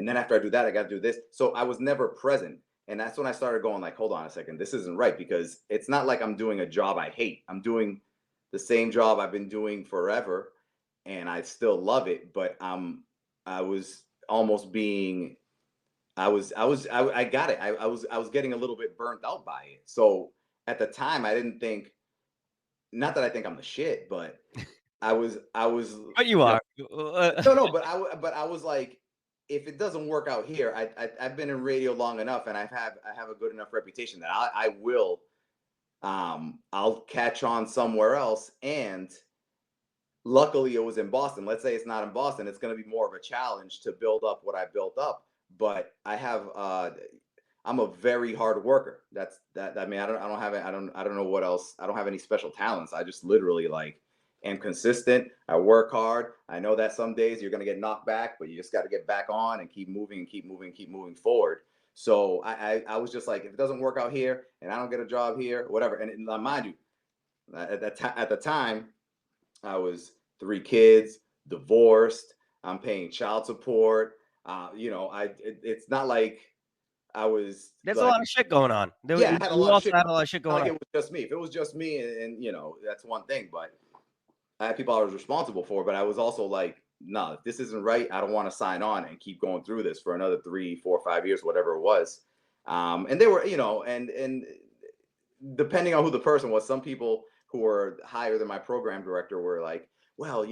B: then after I do that, I got to do this. So I was never present, and that's when I started going like, hold on a second, this isn't right, because it's not like I'm doing a job I hate. I'm doing the same job I've been doing forever, and I still love it, but I was almost being I got it. I was getting a little bit burnt out by it. So at the time I didn't think, not that I think I'm the shit, but I was
A: but you are.
B: no, but I was like, if it doesn't work out here, I've been in radio long enough, and I have a good enough reputation that I will I'll catch on somewhere else. And luckily it was in Boston. Let's say it's not in Boston, it's going to be more of a challenge to build up what I built up. But I'm a very hard worker. That's that. I mean, I don't have it. I don't know what else. I don't have any special talents. I just literally like am consistent. I work hard. I know that some days you're going to get knocked back, but you just got to get back on and keep moving and keep moving forward. So I was just like, if it doesn't work out here and I don't get a job here, whatever. And mind you, at the time, I was 3 kids, divorced. I'm paying child support. It's not like I was
A: There's a
B: like,
A: lot of shit going on.
B: yeah, I had a
A: You
B: lot of
A: also
B: shit.
A: had a lot of shit
B: Not
A: going
B: like
A: on.
B: it was just me. If it was just me, and that's one thing. But I had people I was responsible for. But I was also like, no, if this isn't right, I don't want to sign on and keep going through this for another 3, 4, 5 years, whatever it was. And they were, and depending on who the person was, some people who were higher than my program director were like, well,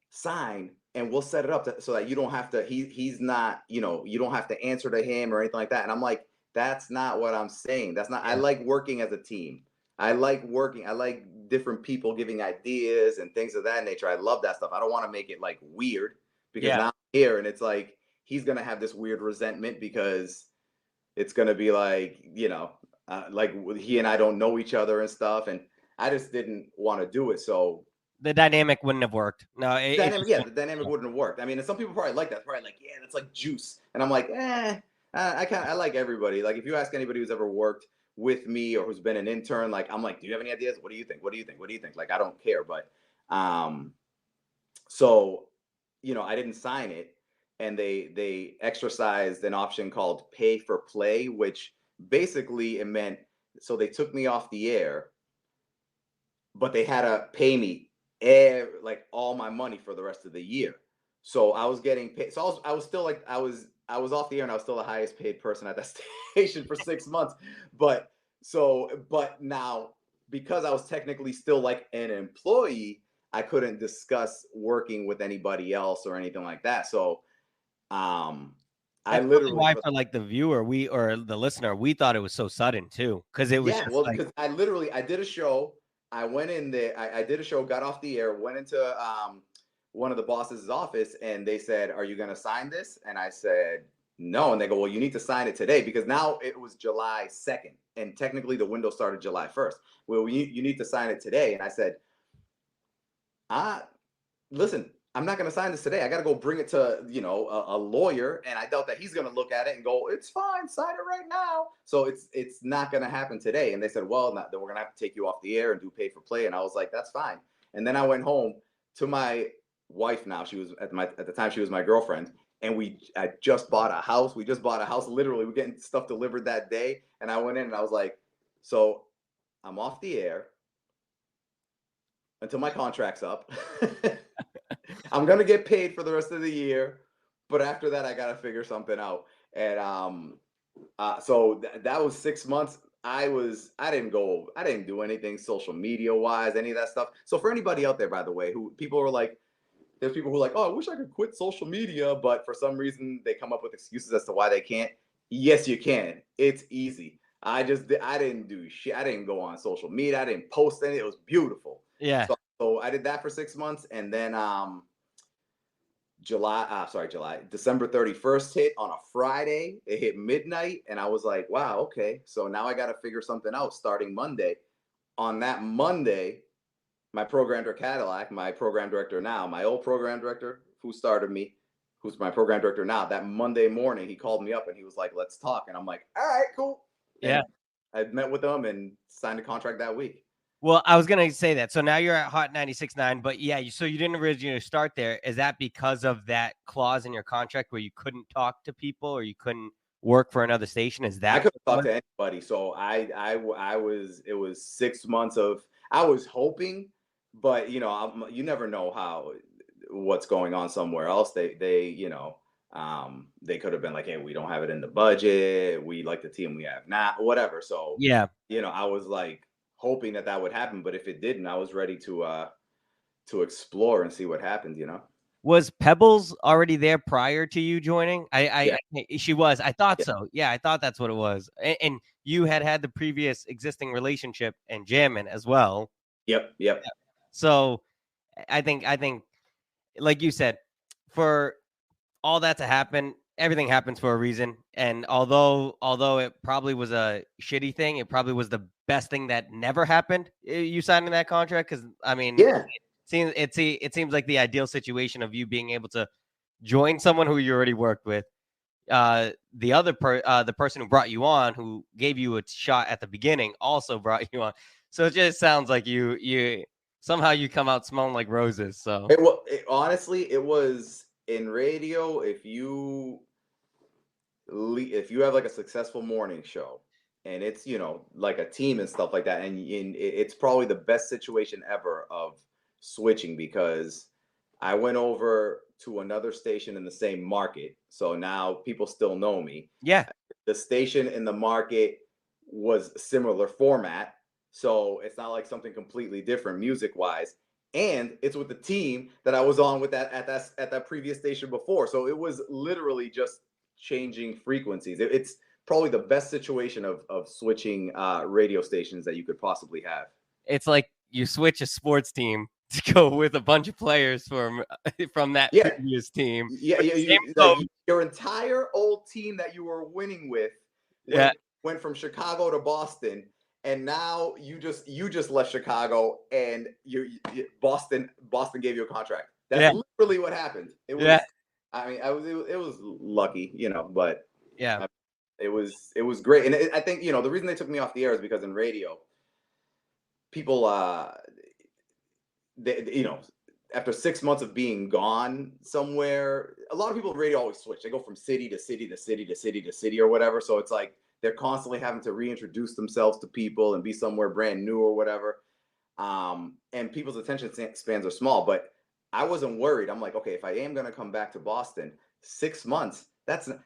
B: sign and we'll set it up so that you don't have to, he's not, you don't have to answer to him or anything like that. And I'm like, that's not what I'm saying. That's not, I
A: Yeah.
B: like working as a team. I like different people giving ideas and things of that nature. I love that stuff. I don't want to make it like weird, because
A: Yeah.
B: now I'm here and it's like he's gonna have this weird resentment because it's gonna be like, like he and I don't know each other and stuff. And I just didn't want to do it. So
A: The dynamic wouldn't have worked. No, it
B: dynamic,
A: just
B: yeah,
A: wouldn't.
B: the dynamic
A: Yeah.
B: wouldn't have worked. I mean, and some people probably like that, probably like, yeah, that's like juice. And I'm like, I like everybody. Like, if you ask anybody who's ever worked with me or who's been an intern, like, I'm like, do you have any ideas? What do you think? What do you think? What do you think? Like, I don't care. But so I didn't sign it, and they exercised an option called pay for play, which basically it meant, so they took me off the air, but they had to pay me like all my money for the rest of the year. So I was getting paid. So I was still like, I was off the air and I was still the highest paid person at that station for 6 months. But now, because I was technically still like an employee, I couldn't discuss working with anybody else or anything like that. So I
A: That's probably
B: literally
A: why, for like the viewer, or the listener, we thought it was so sudden too, because it was
B: Yeah,
A: just
B: well,
A: like,
B: because I did a show. I went in there. I did a show, got off the air, went into one of the boss's office, and they said, "Are you going to sign this?" And I said, "No." And they go, "Well, you need to sign it today, because now it was July 2nd, and technically the window started July 1st. Well, you need to sign it today." And I said, Listen, I'm not going to sign this today. I got to go bring it to, a lawyer. And I doubt that he's going to look at it and go, it's fine, sign it right now. So it's not going to happen today. And they said, well, then we're going to have to take you off the air and do pay for play. And I was like, that's fine. And then I went home to my wife. Now she was at the time she was my girlfriend. And I just bought a house. We just bought a house. Literally, we're getting stuff delivered that day. And I went in and I was like, so I'm off the air until my contract's up. I'm gonna get paid for the rest of the year, but after that, I gotta figure something out. And so that was 6 months. I didn't do anything social media wise, any of that stuff. So for anybody out there, by the way, who people are like, there's people who are like, oh, I wish I could quit social media, but for some reason they come up with excuses as to why they can't. Yes, you can. It's easy. I didn't do shit. I didn't go on social media. I didn't post anything. It was beautiful.
A: Yeah.
B: So I did that for 6 months, and then December 31st hit on a Friday. It hit midnight, and I was like, wow, okay. So now I got to figure something out starting Monday. On that Monday, my program director Cadillac, my program director now, my old program director who started me, who's my program director now, that Monday morning, he called me up and he was like, let's talk. And I'm like, all right, cool.
A: Yeah.
B: And I met with him and signed a contract that week.
A: Well, I was going to say that. So now you're at Hot 96.9, but yeah, so you didn't originally start there. Is that because of that clause in your contract where you couldn't talk to people or you couldn't work for another station? Is that?
B: I couldn't talk to anybody. So it was 6 months of, I was hoping, but you never know what's going on somewhere else. They could have been like, hey, we don't have it in the budget. We like the team we have now, whatever. So
A: yeah,
B: I was like, hoping that would happen, but if it didn't, I was ready to explore and see what happened.
A: Was Pebbles already there prior to you joining? She was. I thought so. Yeah, I thought that's what it was. And you had the previous existing relationship and jamming as well.
B: Yep.
A: So I think, like you said, for all that to happen, everything happens for a reason. And although it probably was a shitty thing, it probably was the best thing that never happened. You signing that contract, because I mean,
B: yeah,
A: it seems like the ideal situation of you being able to join someone who you already worked with. The person who brought you on, who gave you a shot at the beginning, also brought you on. So it just sounds like you somehow you come out smelling like roses. So
B: honestly, it was in radio. If you have like a successful morning show and it's like a team and stuff like that, and it's probably the best situation ever of switching, because I went over to another station in the same market, so now people still know me.
A: Yeah,
B: the station in the market was similar format, so it's not like something completely different music wise, and it's with the team that I was on with at that previous station before, so it was literally just changing frequencies. It's probably the best situation of switching radio stations that you could possibly have.
A: It's like you switch a sports team to go with a bunch of players from that previous team.
B: Yeah, your entire old team that you were winning with went from Chicago to Boston, and now you just left Chicago, and Boston gave you a contract. That's literally what happened. It was. I mean, it was lucky, but
A: yeah,
B: it was great. And I think, the reason they took me off the air is because in radio, people, after 6 months of being gone somewhere, a lot of people in radio always switch. They go from city to city to city to city to city or whatever. So it's like they're constantly having to reintroduce themselves to people and be somewhere brand new or whatever. And people's attention spans are small, but I wasn't worried. I'm like, okay, if I am going to come back to Boston, 6 months,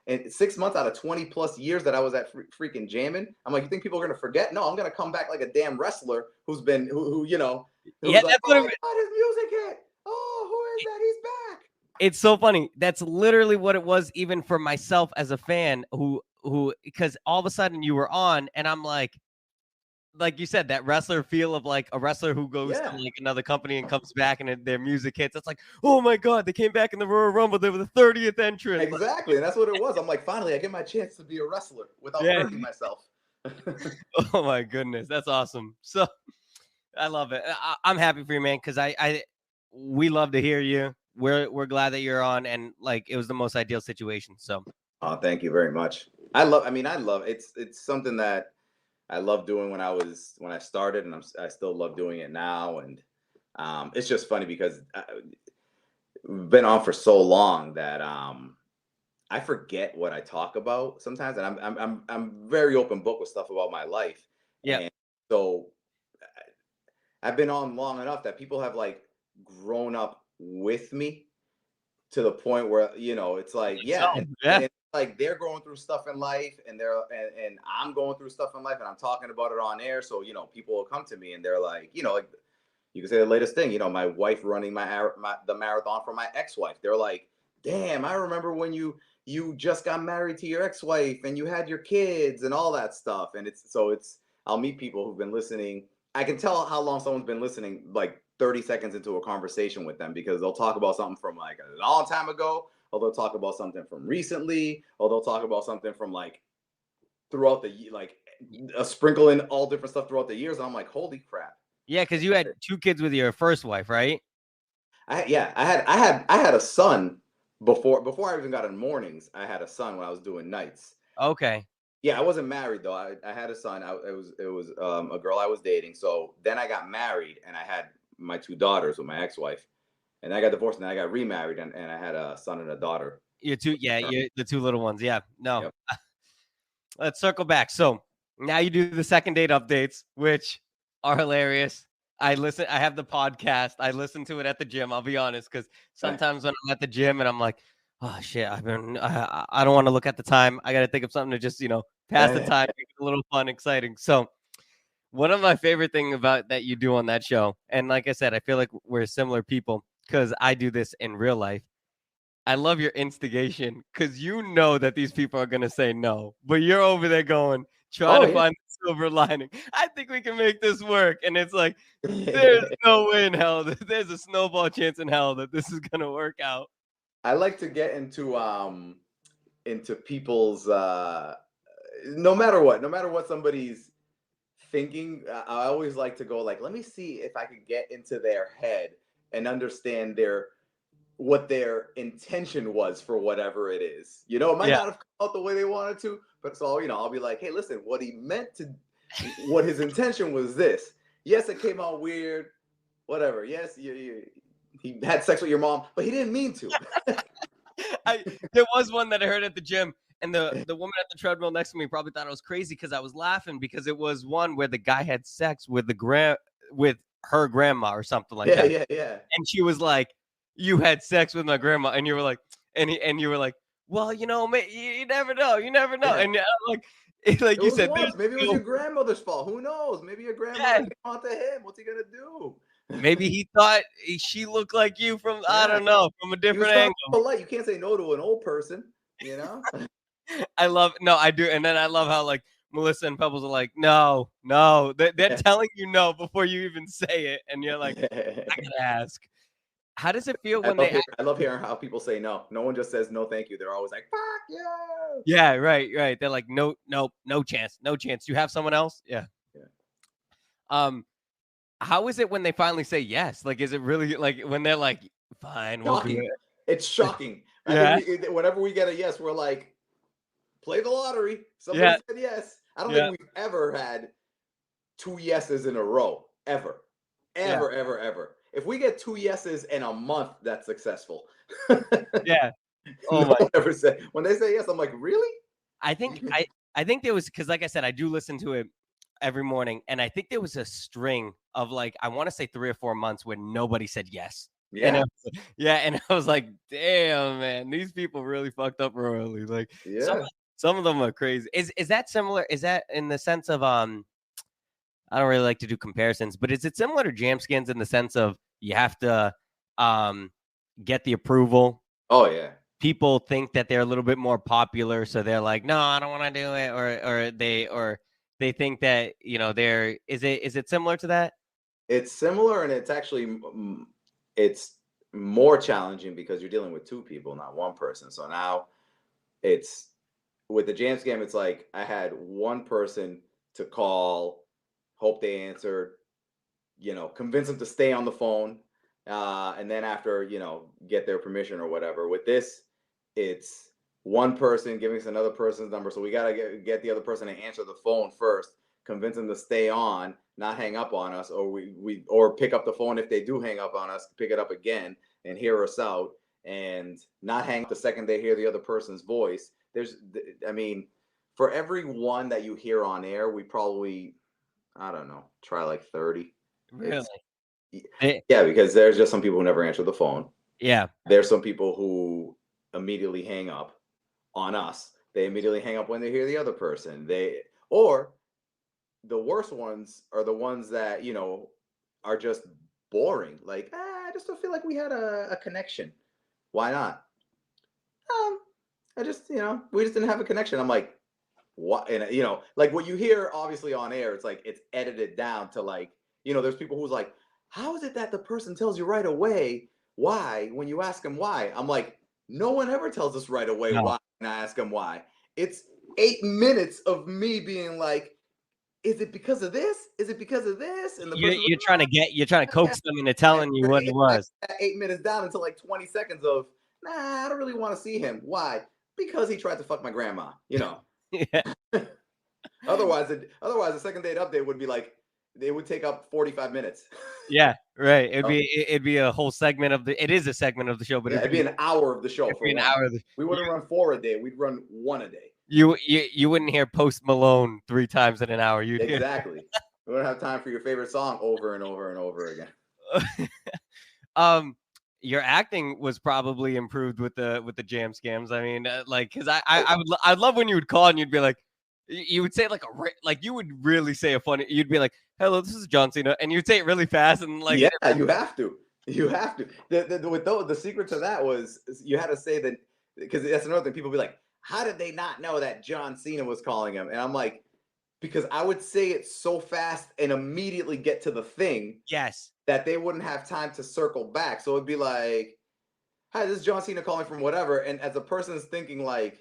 B: and 6 months out of 20 plus years that I was at freaking jamming. I'm like, you think people are going to forget? No, I'm going to come back like a damn wrestler who's like, oh my God, his music hit. Oh, who is that? He's back.
A: It's so funny. That's literally what it was, even for myself as a fan who, because all of a sudden you were on, and I'm like you said, that wrestler feel of like a wrestler who goes to like another company and comes back and their music hits. It's like, oh my God, they came back in the Royal Rumble. They were the 30th entrant.
B: Exactly. And that's what it was. I'm like, finally, I get my chance to be a wrestler without hurting myself.
A: Oh my goodness. That's awesome. So I love it. I'm happy for you, man. Cause we love to hear you. We're glad that you're on, and like it was the most ideal situation. So
B: Oh, thank you very much. I love it's something that I love doing when I started, and I still love doing it now. And it's just funny because I've been on for so long that I forget what I talk about sometimes, and I'm very open book with stuff about my life.
A: yeah,
B: And so I've been on long enough that people have like grown up with me to the point where it's like,
A: so
B: yeah, and,
A: yeah,
B: and like they're going through stuff in life, and and I'm going through stuff in life, and I'm talking about it on air. So people will come to me and they're like, like you can say the latest thing, my wife running the marathon for my ex-wife. They're like, damn, I remember when you just got married to your ex-wife and you had your kids and all that stuff. And it's I'll meet people who've been listening. I can tell how long someone's been listening, like 30 seconds into a conversation with them, because they'll talk about something from like a long time ago, or they'll talk about something from recently, or they'll talk about something from like throughout the like a sprinkle in all different stuff throughout the years. And I'm like, holy crap.
A: yeah, because you had 2 kids with your first wife, right?
B: I had a son before I even got in mornings. I had a son when I was doing nights.
A: Okay.
B: Yeah, I wasn't married though. I had a son. It was a girl I was dating. So then I got married, and I had my 2 daughters with my ex-wife, and I got divorced, and then I got remarried, and I had a son and a daughter.
A: You're the 2 little ones. Yeah. No.
B: Yep.
A: Let's circle back. So now you do the second date updates, which are hilarious. I have the podcast. I listen to it at the gym. I'll be honest, because sometimes when I'm at the gym and I'm like, oh shit, I don't want to look at the time. I got to think of something to just, pass the time, make it a little fun, exciting. So one of my favorite thing about that you do on that show, and like I said, I feel like we're similar people because I do this in real life. I love your instigation because you know that these people are gonna say no, but you're over there going, trying
B: Oh
A: to
B: yeah.
A: find the silver lining. I think we can make this work, and it's like there's no way in hell that there's a snowball chance in hell that this is gonna work out.
B: I like to get into people's no matter what somebody's thinking. I always like to go like, let me see if I could get into their head and understand what their intention was for whatever it is. It might
A: Yeah,
B: not have come out the way they wanted to, but so I'll be like, hey, listen, what his intention was this. Yes, it came out weird, whatever. Yes, he had sex with your mom, but he didn't mean to.
A: there was one that I heard at the gym, and the woman at the treadmill next to me probably thought I was crazy because I was laughing because it was one where the guy had sex with with her grandma or something like
B: Yeah,
A: that,
B: yeah, yeah.
A: and she was like, "You had sex with my grandma," and you were like, and you were like, "Well, you never know, you never know,"
B: Yeah.
A: and like
B: It
A: you
B: was
A: said,
B: once.
A: there's
B: Maybe it was
A: no
B: your grandmother's fault. Who knows? Maybe your grandmother
A: yeah,
B: came on to him. What's he gonna do?
A: maybe he thought she looked like you from I
B: Yeah,
A: don't know from a
B: he was
A: different
B: trying to
A: angle.
B: be polite. You can't say no to an old person, you know?
A: I love no, I do, and then I love how like Melissa and Pebbles are like, no, no, they're telling you no before you even say it, and you're like, I gotta ask, how does it feel
B: I
A: when
B: love
A: they?
B: hearing, I love hearing how people say no. No one just says no, thank you. They're always like, "Fuck you."
A: Yeah, right, right. They're like, no, no, no chance, no chance. You have someone else? Yeah.
B: Yeah.
A: Um, how is it when they finally say yes? Like, is it really like when they're like, fine, we'll do
B: Shocking.
A: it?
B: It's shocking. I think
A: Yeah,
B: whenever we get a yes, we're like, play the lottery. Somebody
A: yeah,
B: said yes. I don't
A: yeah,
B: think we've ever had 2 yeses in a row, ever,
A: yeah,
B: ever, ever, ever. If we get 2 yeses in a month, that's successful.
A: yeah. Oh
B: No
A: my!
B: one ever said when they say yes. I'm like, really?
A: I think I think there was because like I said, I do listen to it every morning, and I think there was a string of like I want to say 3 or 4 months where nobody said yes. And
B: Yeah,
A: yeah, and I was like, damn, man, these people really fucked up royally. Like
B: yeah.
A: some of them are crazy. Is that similar? Is that in the sense of I don't really like to do comparisons, but is it similar to jam skins in the sense of you have to um get the approval?
B: Oh yeah.
A: People think that they're a little bit more popular, so they're like, no, I don't want to do it, or they think that they're is it similar to that?
B: It's similar, and it's actually it's more challenging because you're dealing with two people, not one person. So now it's with the jam scam. It's like I had one person to call, hope they answered, convince them to stay on the phone, and then after, get their permission or whatever. With this, it's one person giving us another person's number, so we got to get the other person to answer the phone first, convince them to stay on, not hang up on us, or or pick up the phone if they do hang up on us, pick it up again and hear us out, and not hang up the second they hear the other person's voice. For every one that you hear on air, we probably, I don't know, try like 30.
A: Really?
B: Yeah, because there's just some people who never answer the phone.
A: Yeah.
B: There's some people who immediately hang up on us. They immediately hang up when they hear the other person. Or the worst ones are the ones that, are just boring. Like, I just don't feel like we had a connection. Why not? We just didn't have a connection. I'm like, what? And like what you hear obviously on air, it's like it's edited down to like, there's people who's like, how is it that the person tells you right away why when you ask them why? I'm like, no one ever tells us right away why when I ask them why. It's 8 minutes of me being like, is it because of this? Is it because of this? And the person
A: you're trying to coax them into telling you what it was.
B: 8 minutes down until like 20 seconds of, nah, I don't really want to see him. Why? Because he tried to fuck my grandma,
A: Yeah.
B: Otherwise, the second date update would be like, it would take up 45 minutes.
A: Yeah, right. It'd be a whole segment of it is a segment of the show, but
B: it'd be an hour of the show. For an hour. We wouldn't run 4 a day. We'd run 1 a day.
A: You wouldn't hear Post Malone 3 times in an hour.
B: Exactly. We wouldn't have time for your favorite song over and over and over again.
A: Your acting was probably improved with the jam scams. I mean, because I'd love when you would call and you'd be like, you would say you would really say a funny. You'd be like, "Hello, this is John Cena," and you'd say it really fast and like.
B: Yeah, you have to. You have to. The secret to that was you had to say that, because that's another thing. People be like, "How did they not know that John Cena was calling him?" And I'm like, because I would say it so fast and immediately get to the thing.
A: Yes.
B: That they wouldn't have time to circle back. So it'd be like, "Hi, this is John Cena calling from whatever," and as a person is thinking like,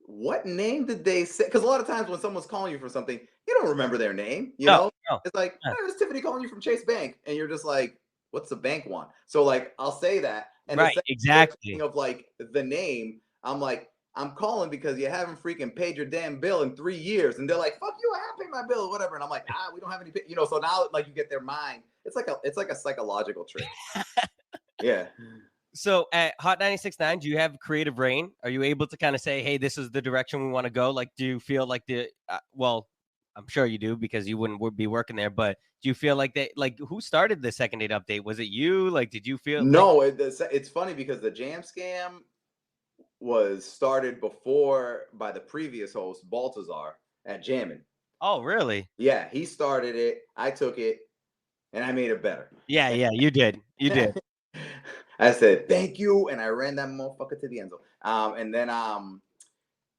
B: what name did they say? Because a lot of times when someone's calling you for something, you don't remember their name.
A: No.
B: It's like, hey, it's Tiffany calling you from Chase Bank, and you're just like, what's the bank want? So like, I'll say that, and
A: right, exactly.
B: of like the name, I'm like, I'm calling because you haven't freaking paid your damn bill in 3 years, and they're like, fuck you, I have paid my bill, whatever, and I'm like, we don't have any, So now like you get their mind. It's like a psychological trick. Yeah.
A: So at Hot 96.9, do you have creative reign? Are you able to kind of say, hey, this is the direction we want to go? Like, do you feel like well, I'm sure you do because you would be working there, but do you feel like who started the second date update? Was it you? Like, did you feel?
B: No, it's funny because the jam scam was started by the previous host, Baltazar, at Jammin'.
A: Oh, really?
B: Yeah, he started it. I took it and I made it better.
A: Yeah, you did. You did.
B: I said, thank you. And I ran that motherfucker to the end zone. And then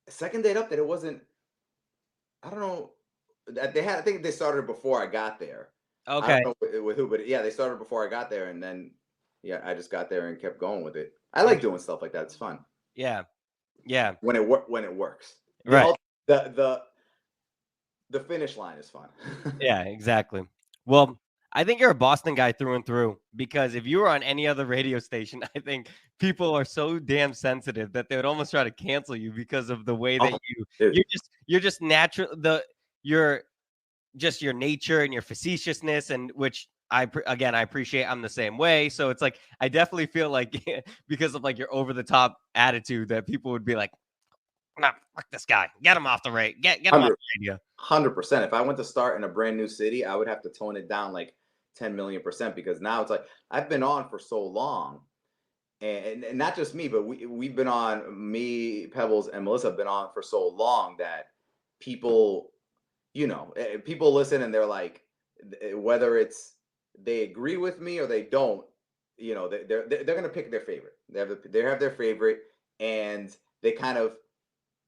B: second date update, it wasn't, I don't know. I think they started before I got there.
A: Okay.
B: I don't know with who, but yeah, they started before I got there. And then, yeah, I just got there and kept going with it. I like doing stuff like that. It's fun.
A: Yeah. Yeah.
B: When it works.
A: Right.
B: The finish line is fun.
A: Yeah, exactly. Well, I think you're a Boston guy through and through, because if you were on any other radio station, I think people are so damn sensitive that they would almost try to cancel you because of the way that you're just natural. You're just your nature and your facetiousness, and which I appreciate. I'm the same way. So it's like, I definitely feel like because of like your over the top attitude that people would be like, nah, fuck this guy. Get him off the radio. Get him off the radio.
B: 100%. If I went to start in a brand new city, I would have to tone it down like 10 million %, because now it's like I've been on for so long, and not just me, but we've been on, me, Pebbles, and Melissa have been on for so long that people, people listen and they're like, whether it's they agree with me or they don't, they're gonna pick their favorite. They have their favorite, and they kind of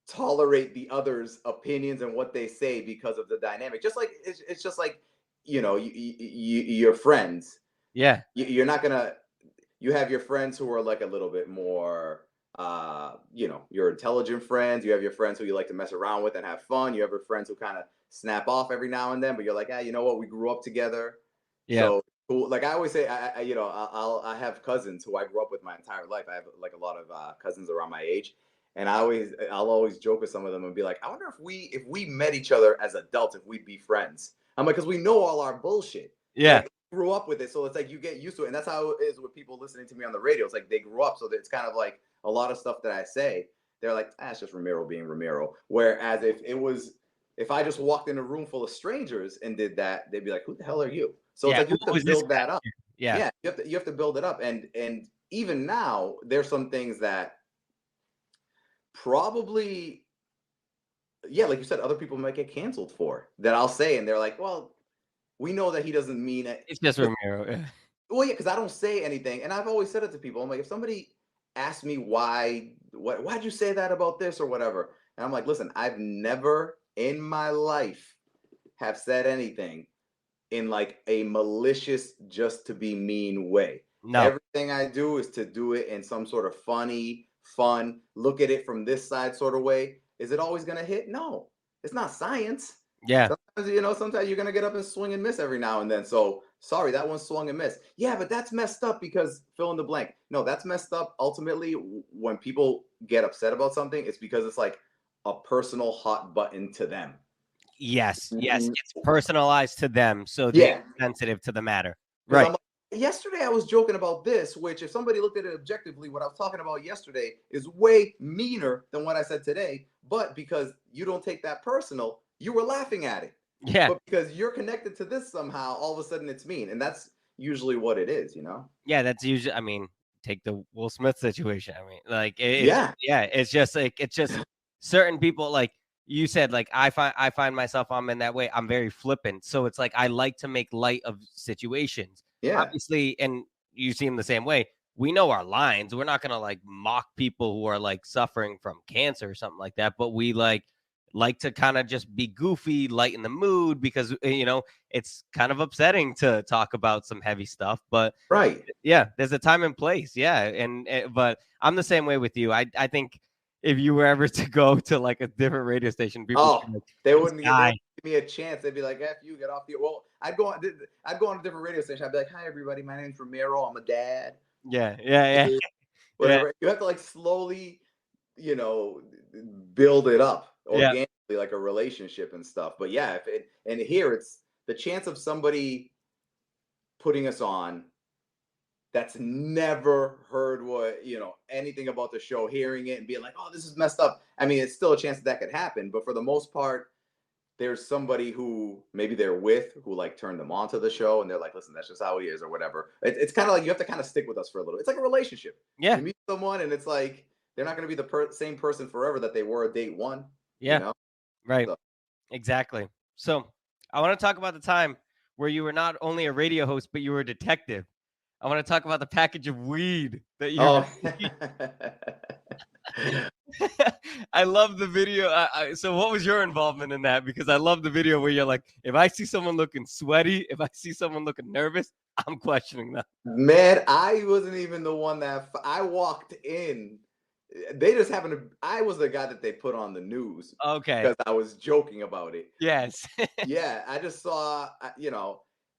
B: tolerate the others' opinions and what they say because of the dynamic. Just like it's just like, your friends.
A: Yeah.
B: You're not gonna. You have your friends who are like a little bit more, your intelligent friends. You have your friends who you like to mess around with and have fun. You have your friends who kind of snap off every now and then, but you're like, you know what? We grew up together.
A: Yeah.
B: So who, like I always say, I have cousins who I grew up with my entire life. I have like a lot of cousins around my age, and I'll always joke with some of them and be like, I wonder if we met each other as adults, if we'd be friends. I'm like, because we know all our bullshit.
A: Yeah.
B: Like, grew up with it, so it's like you get used to it, and that's how it is with people listening to me on the radio. It's like they grew up, so that it's kind of like a lot of stuff that I say, they're like, it's just Ramiro being Ramiro. Whereas if I just walked in a room full of strangers and did that, they'd be like, who the hell are you? So it's like you have to build that up.
A: Yeah.
B: Yeah, you have to build it up. And even now, there's some things that probably, yeah, like you said, other people might get canceled for that I'll say, and they're like, well, we know that he doesn't mean it.
A: It's just Ramiro.
B: Well, yeah, because I don't say anything, and I've always said it to people. I'm like, if somebody asks me why'd you say that about this or whatever, and I'm like, listen, I've never in my life have said anything in like a malicious, just to be mean way.
A: No.
B: Everything I do is to do it in some sort of funny, fun, look at it from this side sort of way. Is it always going to hit? No, it's not science.
A: Yeah.
B: Sometimes you're going to get up and swing and miss every now and then. So sorry, that one swung and missed. Yeah, but that's messed up because fill in the blank. No, that's messed up. Ultimately, when people get upset about something, it's because it's like a personal hot button to them.
A: Yes, it's personalized to them, so they're sensitive to the matter. Right.
B: Yesterday, I was joking about this, which if somebody looked at it objectively, what I was talking about yesterday is way meaner than what I said today. But because you don't take that personal, you were laughing at it.
A: Yeah.
B: But because you're connected to this somehow, all of a sudden it's mean. And that's usually what it is,
A: Yeah, that's usually, I mean, take the Will Smith situation. I mean, like, it's just like, it's just certain people, like you said, like I find myself, I'm in that way. I'm very flippant. So it's like, I like to make light of situations.
B: Yeah.
A: Obviously, and you seem the same way. We know our lines. We're not going to like mock people who are like suffering from cancer or something like that. But we like to kind of just be goofy, lighten the mood, because, it's kind of upsetting to talk about some heavy stuff. But
B: right.
A: Yeah, there's a time and place. Yeah. But I'm the same way with you. I think if you were ever to go to like a different radio station, people
B: they wouldn't give me a chance. They'd be like, F you, get off the, well, I'd go on a different radio station. I'd be like, hi everybody, my name's Ramiro, I'm a dad.
A: Yeah.
B: Whatever. You have to like slowly, build it up organically, like a relationship and stuff. But yeah, and here it's the chance of somebody putting us on that's never heard anything about the show, hearing it and being like, oh, this is messed up. I mean, it's still a chance that could happen, but for the most part, there's somebody who maybe they're with who like turned them on to the show, and they're like, listen, that's just how he is or whatever. It's kind of like you have to kind of stick with us for a little. It's like a relationship.
A: Yeah.
B: You meet someone and it's like they're not going to be the same person forever that they were at date one.
A: Yeah. Right. So. Exactly. So I want to talk about the time where you were not only a radio host, but you were a detective. I want to talk about the package of weed that you. I love the video. So what was your involvement in that? Because I love the video where you're like, if I see someone looking sweaty, if I see someone looking nervous, I'm questioning that.
B: Man, I wasn't even the one that I walked in. They just happened to, I was the guy that they put on the news.
A: Okay.
B: Because I was joking about it.
A: Yes.
B: Yeah, I just saw,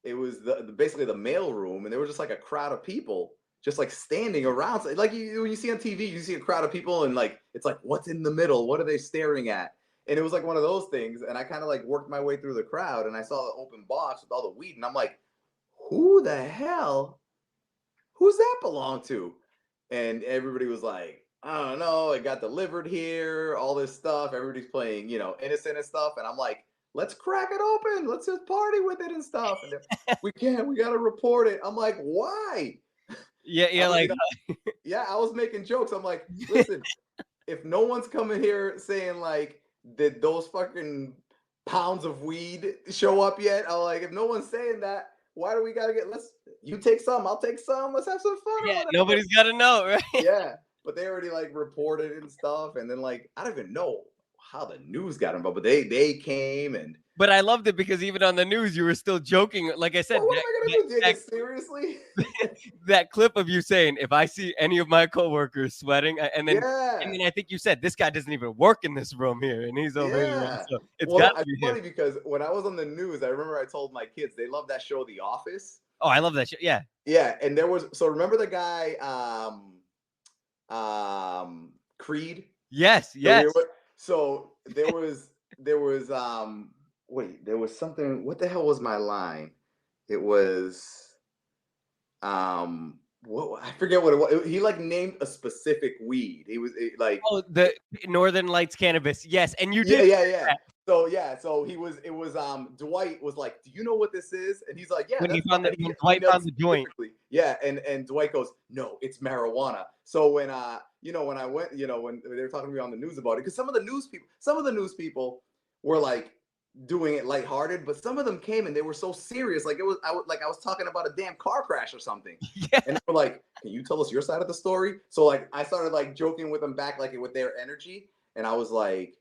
B: it was basically the mail room, and there was just like a crowd of people just like standing around. Like when you see on TV, you see a crowd of people and like, it's like, what's in the middle? What are they staring at? And it was like one of those things. And I kind of like worked my way through the crowd, and I saw the open box with all the weed, and I'm like, who's that belong to? And everybody was like, I don't know, it got delivered here, all this stuff. Everybody's playing, innocent and stuff. And I'm like, let's crack it open. Let's just party with it and stuff. And we got to report it. I'm like, why?
A: Yeah,
B: I was making jokes. I'm like, listen, if no one's coming here saying like, did those fucking pounds of weed show up yet? I'm like, if no one's saying that, why do we gotta you take some, I'll take some, let's have some fun.
A: Yeah, nobody's gotta know, right?
B: Yeah, but they already like reported and stuff, and then like I don't even know how the news got involved, but they came and.
A: But I loved it because even on the news, you were still joking. Like I said,
B: what am I gonna do? Take it seriously?
A: That clip of you saying, "If I see any of my coworkers sweating," and then I think you said, "This guy doesn't even work in this room here, and he's over here." So it's got to be
B: funny because when I was on the news, I remember I told my kids they love that show, The Office.
A: Oh, I love that shit. Yeah.
B: Yeah, and there was remember the guy Creed?
A: Yes.
B: So
A: Yes.
B: there was wait, there was something, what the hell was my line? It was what, I forget what it was. He like named a specific weed. He was like,
A: Oh, the Northern Lights cannabis. Yes, and you
B: yeah,
A: did
B: yeah, yeah.
A: that
B: So it was Dwight was like, "Do you know what this is?" And he's like, "Yeah,
A: when he
B: that's
A: found
B: fine."
A: when
B: He
A: Dwight
B: knows
A: found the joint.
B: specifically. Yeah, and Dwight goes, "No, it's marijuana." So when when I went, when they were talking to me on the news about it, because some of the news people were like doing it lighthearted, but some of them came and they were so serious, like I was talking about a damn car crash or something.
A: Yeah.
B: And they were like, "Can you tell us your side of the story?" So like I started like joking with them back, like with their energy, and I was like,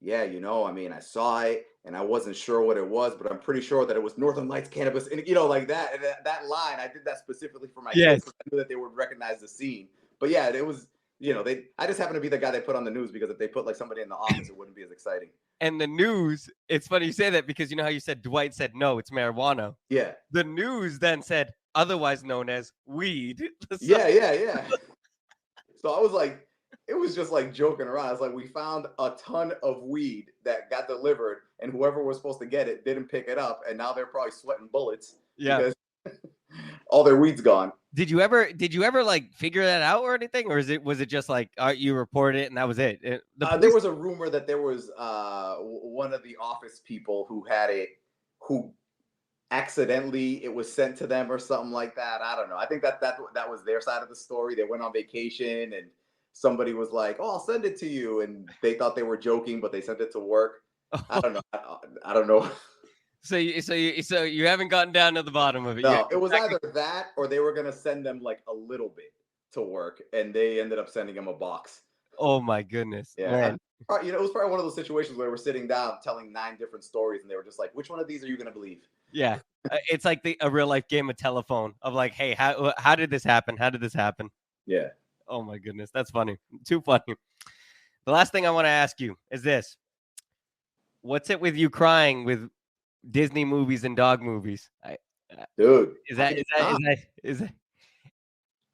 B: yeah, I mean, I saw it and I wasn't sure what it was, but I'm pretty sure that it was Northern Lights cannabis. And, like that, and that line, I did that specifically for my
A: Yes.
B: kids because I knew that they would recognize the scene. But yeah, it was, I just happened to be the guy they put on the news because if they put like somebody in the office, it wouldn't be as exciting.
A: And the news, it's funny you say that because you know how you said Dwight said, no, it's marijuana.
B: Yeah.
A: The news then said, otherwise known as weed.
B: Yeah. So I was like, it was just like joking around. It's like we found a ton of weed that got delivered, and whoever was supposed to get it didn't pick it up, and now they're probably sweating bullets because all their weed's gone.
A: Did you ever like figure that out or anything, or was it just like you reported it and that was it?
B: There was a rumor that there was one of the office people who had it, who accidentally it was sent to them or something like that. I don't know. I think that was their side of the story. They went on vacation and somebody was like, "Oh, I'll send it to you," and they thought they were joking, but they sent it to work. I don't know. I don't know.
A: So you haven't gotten down to the bottom of it.
B: No, it was either that or they were gonna send them like a little bit to work, and they ended up sending them a box.
A: Oh my goodness,
B: Yeah,
A: man.
B: it was probably one of those situations where we're sitting down telling 9 different stories, and they were just like, "Which one of these are you gonna believe?"
A: Yeah, it's like a real life game of telephone of like, hey, how did this happen? How did this happen?
B: Yeah.
A: Oh my goodness, that's funny. Too funny. The last thing I want to ask you is this: what's it with you crying with Disney movies and dog movies?
B: Dude,
A: Is that?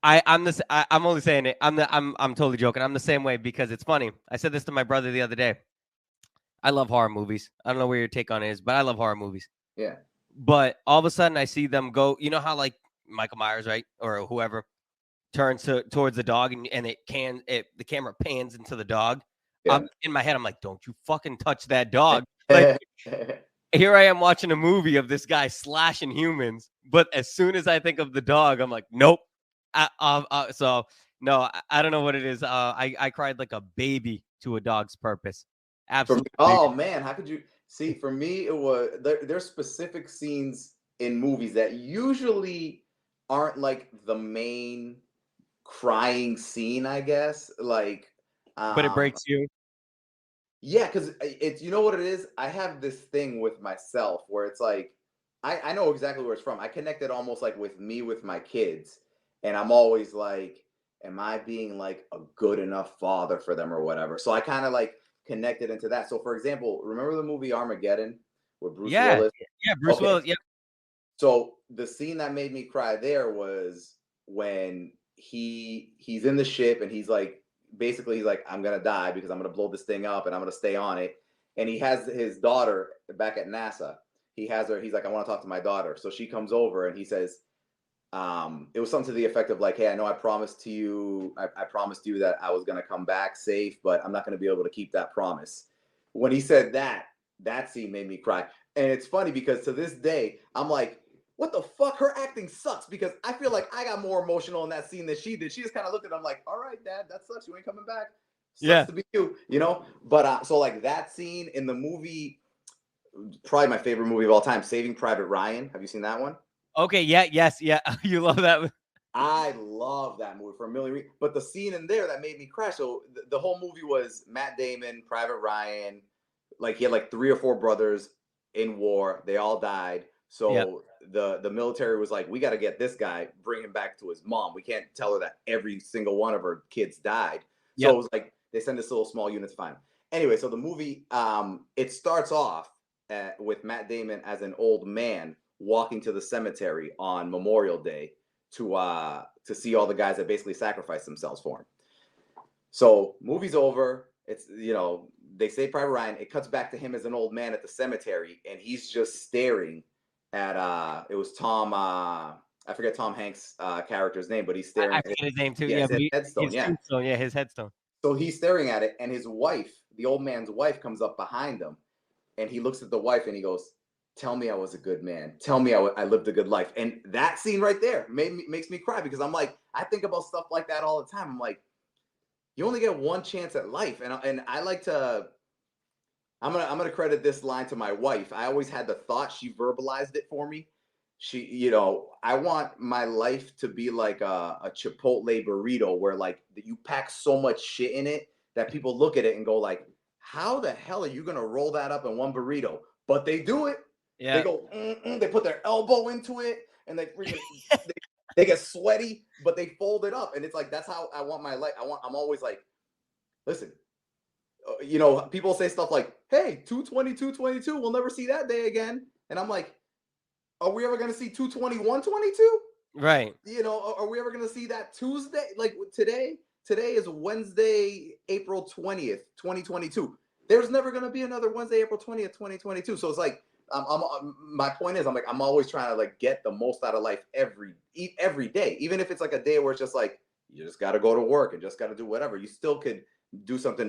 A: I'm only saying it. I'm totally joking. I'm the same way because it's funny. I said this to my brother the other day. I love horror movies. I don't know where your take on it is, but I love horror movies.
B: Yeah.
A: But all of a sudden I see them go, you know how like Michael Myers, right? Or whoever turns towards the dog and the camera pans into the dog.
B: Yeah.
A: I'm in my head, I'm like, don't you fucking touch that dog. Like here I am watching a movie of this guy slashing humans, but as soon as I think of the dog, I'm like, nope. So no, I don't know what it is. I cried like a baby to A Dog's Purpose. Absolutely.
B: Oh man, how could you see? For me, it was there's specific scenes in movies that usually aren't like the main crying scene, I guess. Like,
A: But it breaks you.
B: yeah, because it's, you know what it is. I have this thing with myself where it's like I know exactly where it's from. I connect it almost like with me with my kids, and I'm always like, am I being like a good enough father for them or whatever? So I kind of like connected into that. So for example, remember the movie Armageddon with Bruce Willis?
A: Yeah, Bruce
B: Okay.
A: Willis. Yeah.
B: So the scene that made me cry there was when he's in the ship and he's like, basically he's like, I'm gonna die because I'm gonna blow this thing up and I'm gonna stay on it. And he has his daughter back at NASA. He has her, he's like, I want to talk to my daughter. So she comes over and he says, it was something to the effect of like, hey, I know I promised you that I was gonna come back safe, but I'm not gonna be able to keep that promise. When he said that, that scene made me cry. And it's funny because to this day, I'm like, what the fuck? Her acting sucks because I feel like I got more emotional in that scene than she did. She just kind of looked at him like, all right, dad, that sucks. You ain't coming back. Sucks to be you. But so like that scene in the movie, probably my favorite movie of all time, Saving Private Ryan. Have you seen that one?
A: Okay. Yeah. Yes. Yeah. You love that.
B: I love that movie for a million reasons. But the scene in there that made me cry. So the whole movie was Matt Damon, Private Ryan. Like he had like 3 or 4 brothers in war. They all died. So the military was like, we got to get this guy, bring him back to his mom. We can't tell her that every single one of her kids died. So it was like they send this little small unit to find him. Anyway, so the movie, it starts off with Matt Damon as an old man walking to the cemetery on Memorial Day to see all the guys that basically sacrificed themselves for him. So movie's over. It's, they say Private Ryan. It cuts back to him as an old man at the cemetery, and he's just staring at it was Tom. I forget Tom Hanks' character's name, but he's staring.
A: I forget his name too.
B: Yeah,
A: Yeah,
B: his headstone.
A: his
B: Yeah,
A: tombstone. Yeah, his headstone.
B: so he's staring at it, and his wife, the old man's wife, comes up behind him, and he looks at the wife and he goes, "Tell me I was a good man. Tell me I lived a good life." And that scene right there makes me cry, because I'm like, I think about stuff like that all the time. I'm like, you only get one chance at life, and I like to. I'm gonna credit this line to my wife. I always had the thought, she verbalized it for me. She, I want my life to be like a Chipotle burrito, where like you pack so much shit in it that people look at it and go like, how the hell are you gonna roll that up in one burrito? But they do it.
A: Yeah.
B: They go, they put their elbow into it, and they get sweaty, but they fold it up, and it's like, that's how I want my life. I'm always like, listen, people say stuff like, hey, 220, 222, we'll never see that day again. And I'm like, are we ever going to see 220, 122?
A: Right.
B: Are we ever going to see that Tuesday? Like today is Wednesday, April 20th, 2022. There's never going to be another Wednesday, April 20th, 2022. So it's like, my point is, I'm always trying to like get the most out of life every day, even if it's like a day where it's just like, you just got to go to work and just got to do whatever. You still could do something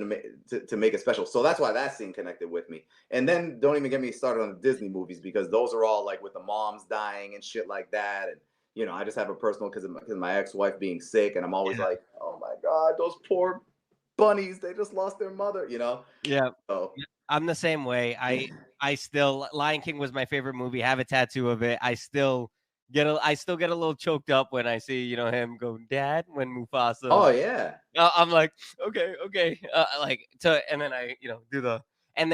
B: to make it special. So that's why that scene connected with me. And then don't even get me started on the Disney movies, because those are all like with the moms dying and shit like that. And I just have a personal, because of my ex-wife being sick, and I'm always like, oh my God, those poor bunnies, they just lost their mother,
A: Yeah.
B: So
A: I'm the same way. I still, Lion King was my favorite movie. Have a tattoo of it. I still get a little choked up when I see, him go, Dad, when Mufasa.
B: Oh yeah.
A: I'm like, okay. And then I, do the, and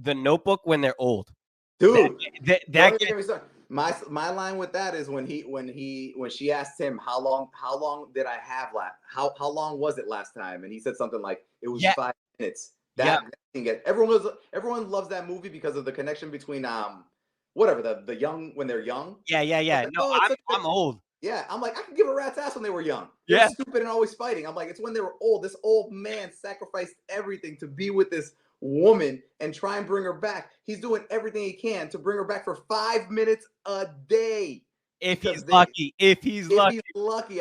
A: the Notebook when they're old.
B: Dude,
A: that
B: my line with that is when she asked him how long did I have last, how long was it last time, and he said something like it was 5 minutes. That everyone loves that movie because of the connection between whatever, the young, when they're young.
A: Yeah. Like, no, I'm old.
B: Yeah, I'm like, I could give a rat's ass when they were young. They're stupid and always fighting. I'm like, it's when they were old. This old man sacrificed everything to be with this woman and try and bring her back. He's doing everything he can to bring her back for 5 minutes a day.
A: If he's lucky.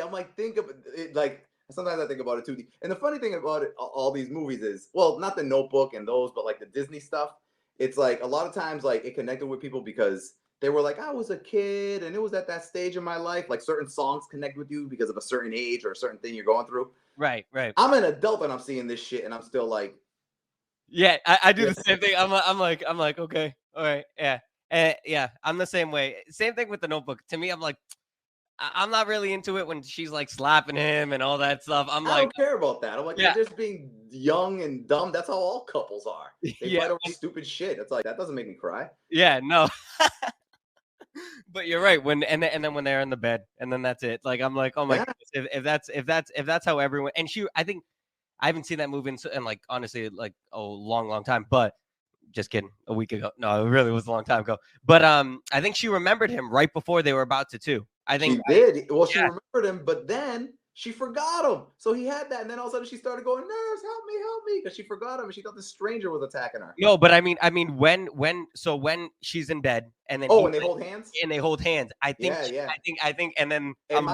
B: I'm like, think of it, like, sometimes I think about it too. And the funny thing about it, all these movies is, well, not the Notebook and those, but like the Disney stuff. It's like a lot of times, like, it connected with people because they were like, I was a kid and it was at that stage in my life. Like certain songs connect with you because of a certain age or a certain thing you're going through.
A: Right.
B: I'm an adult and I'm seeing this shit and I'm still like,
A: yeah, I do the same thing. I'm like, okay, all right, yeah, I'm the same way. Same thing with the Notebook. To me, I'm like, I'm not really into it when she's like slapping him and all that stuff. I
B: don't care about that. I'm like, you're just being young and dumb. That's how all couples are. They fight over stupid shit. It's like, that doesn't make me cry.
A: Yeah, no. But you're right. And then when they're in the bed, and then that's it. Like, I'm like, oh my goodness, if that's how everyone. And I think I haven't seen that movie in like, honestly, like a long time. But just kidding, a week ago. No, it really was a long time ago. But I think she remembered him right before they were about to. I think
B: she did. Well, she remembered him, but then she forgot him. So he had that, and then all of a sudden she started going, "Nurse, help me," because she forgot him and she thought the stranger was attacking her.
A: No, but I mean, when she's in bed and then
B: and they hold hands.
A: And they hold hands. I think. I think, and then
B: in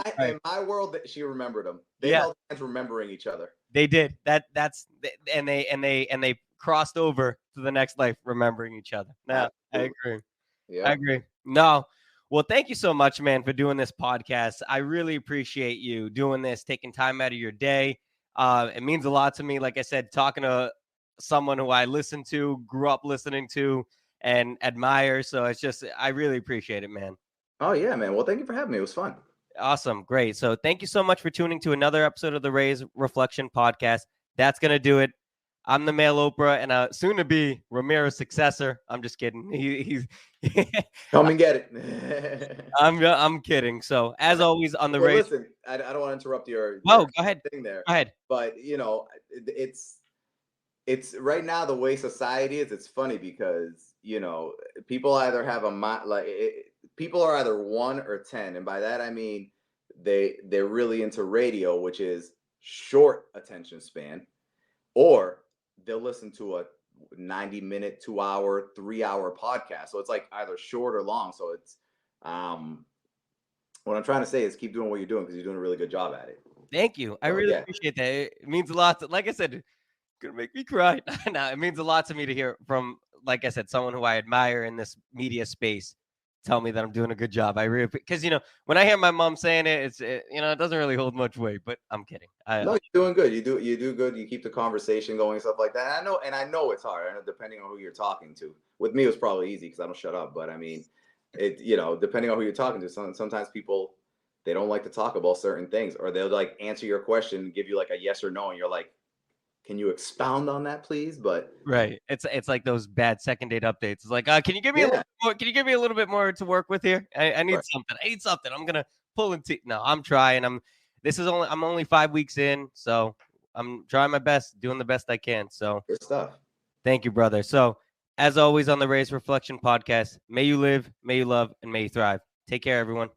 B: my world, that she remembered him. They held hands, remembering each other.
A: They did that's and they crossed over to the next life, remembering each other. No, I agree. Yeah, I agree. No. Well, thank you so much, man, for doing this podcast. I really appreciate you doing this, taking time out of your day. It means a lot to me. Like I said, talking to someone who I listen to, grew up listening to, and admire. So it's just, I really appreciate it, man.
B: Oh, yeah, man. Well, thank you for having me. It was fun.
A: Awesome. Great. So thank you so much for tuning to another episode of the Reyes Reflection Podcast. That's going to do it. I'm the male Oprah and soon to be Ramiro's successor. I'm just kidding. He's
B: come and get it.
A: I'm kidding. So as always on the Reyes.
B: Listen, I don't want to interrupt your
A: go ahead.
B: thing there.
A: Go ahead.
B: But it's it's right now the way society is. It's funny because people either have a people are either 1 or 10, and by that I mean they're really into radio, which is short attention span, or they'll listen to a 90-minute, 2 hour, 3 hour podcast. So it's like either short or long. So it's what I'm trying to say is keep doing what you're doing because you're doing a really good job at it.
A: Thank you. I
B: So,
A: really
B: yeah.
A: appreciate that. It means a lot. Like I said, gonna make me cry. No, it means a lot to me to hear from, like I said, someone who I admire in this media space tell me that I'm doing a good job. I really, because when I hear my mom saying it, it doesn't really hold much weight. But I'm kidding.
B: No, you're doing good. You do good. You keep the conversation going, stuff like that. And I know it's hard. I know depending on who you're talking to. With me, it was probably easy because I don't shut up. But I mean, depending on who you're talking to, sometimes people they don't like to talk about certain things, or they'll like answer your question, give you like a yes or no, and you're like, can you expound on that, please? But
A: right. It's like those bad second date updates. It's like, can you give me a little
B: yeah,
A: bit more? Can you give me a little bit more to work with here? I need
B: right.
A: something. I need something. I'm gonna pull into. No, I'm trying. I'm only 5 weeks in, so I'm trying my best, doing the best I can. So
B: Good stuff.
A: thank you, brother. So as always on the Reyes Reflection podcast, may you live, may you love, and may you thrive. Take care, everyone.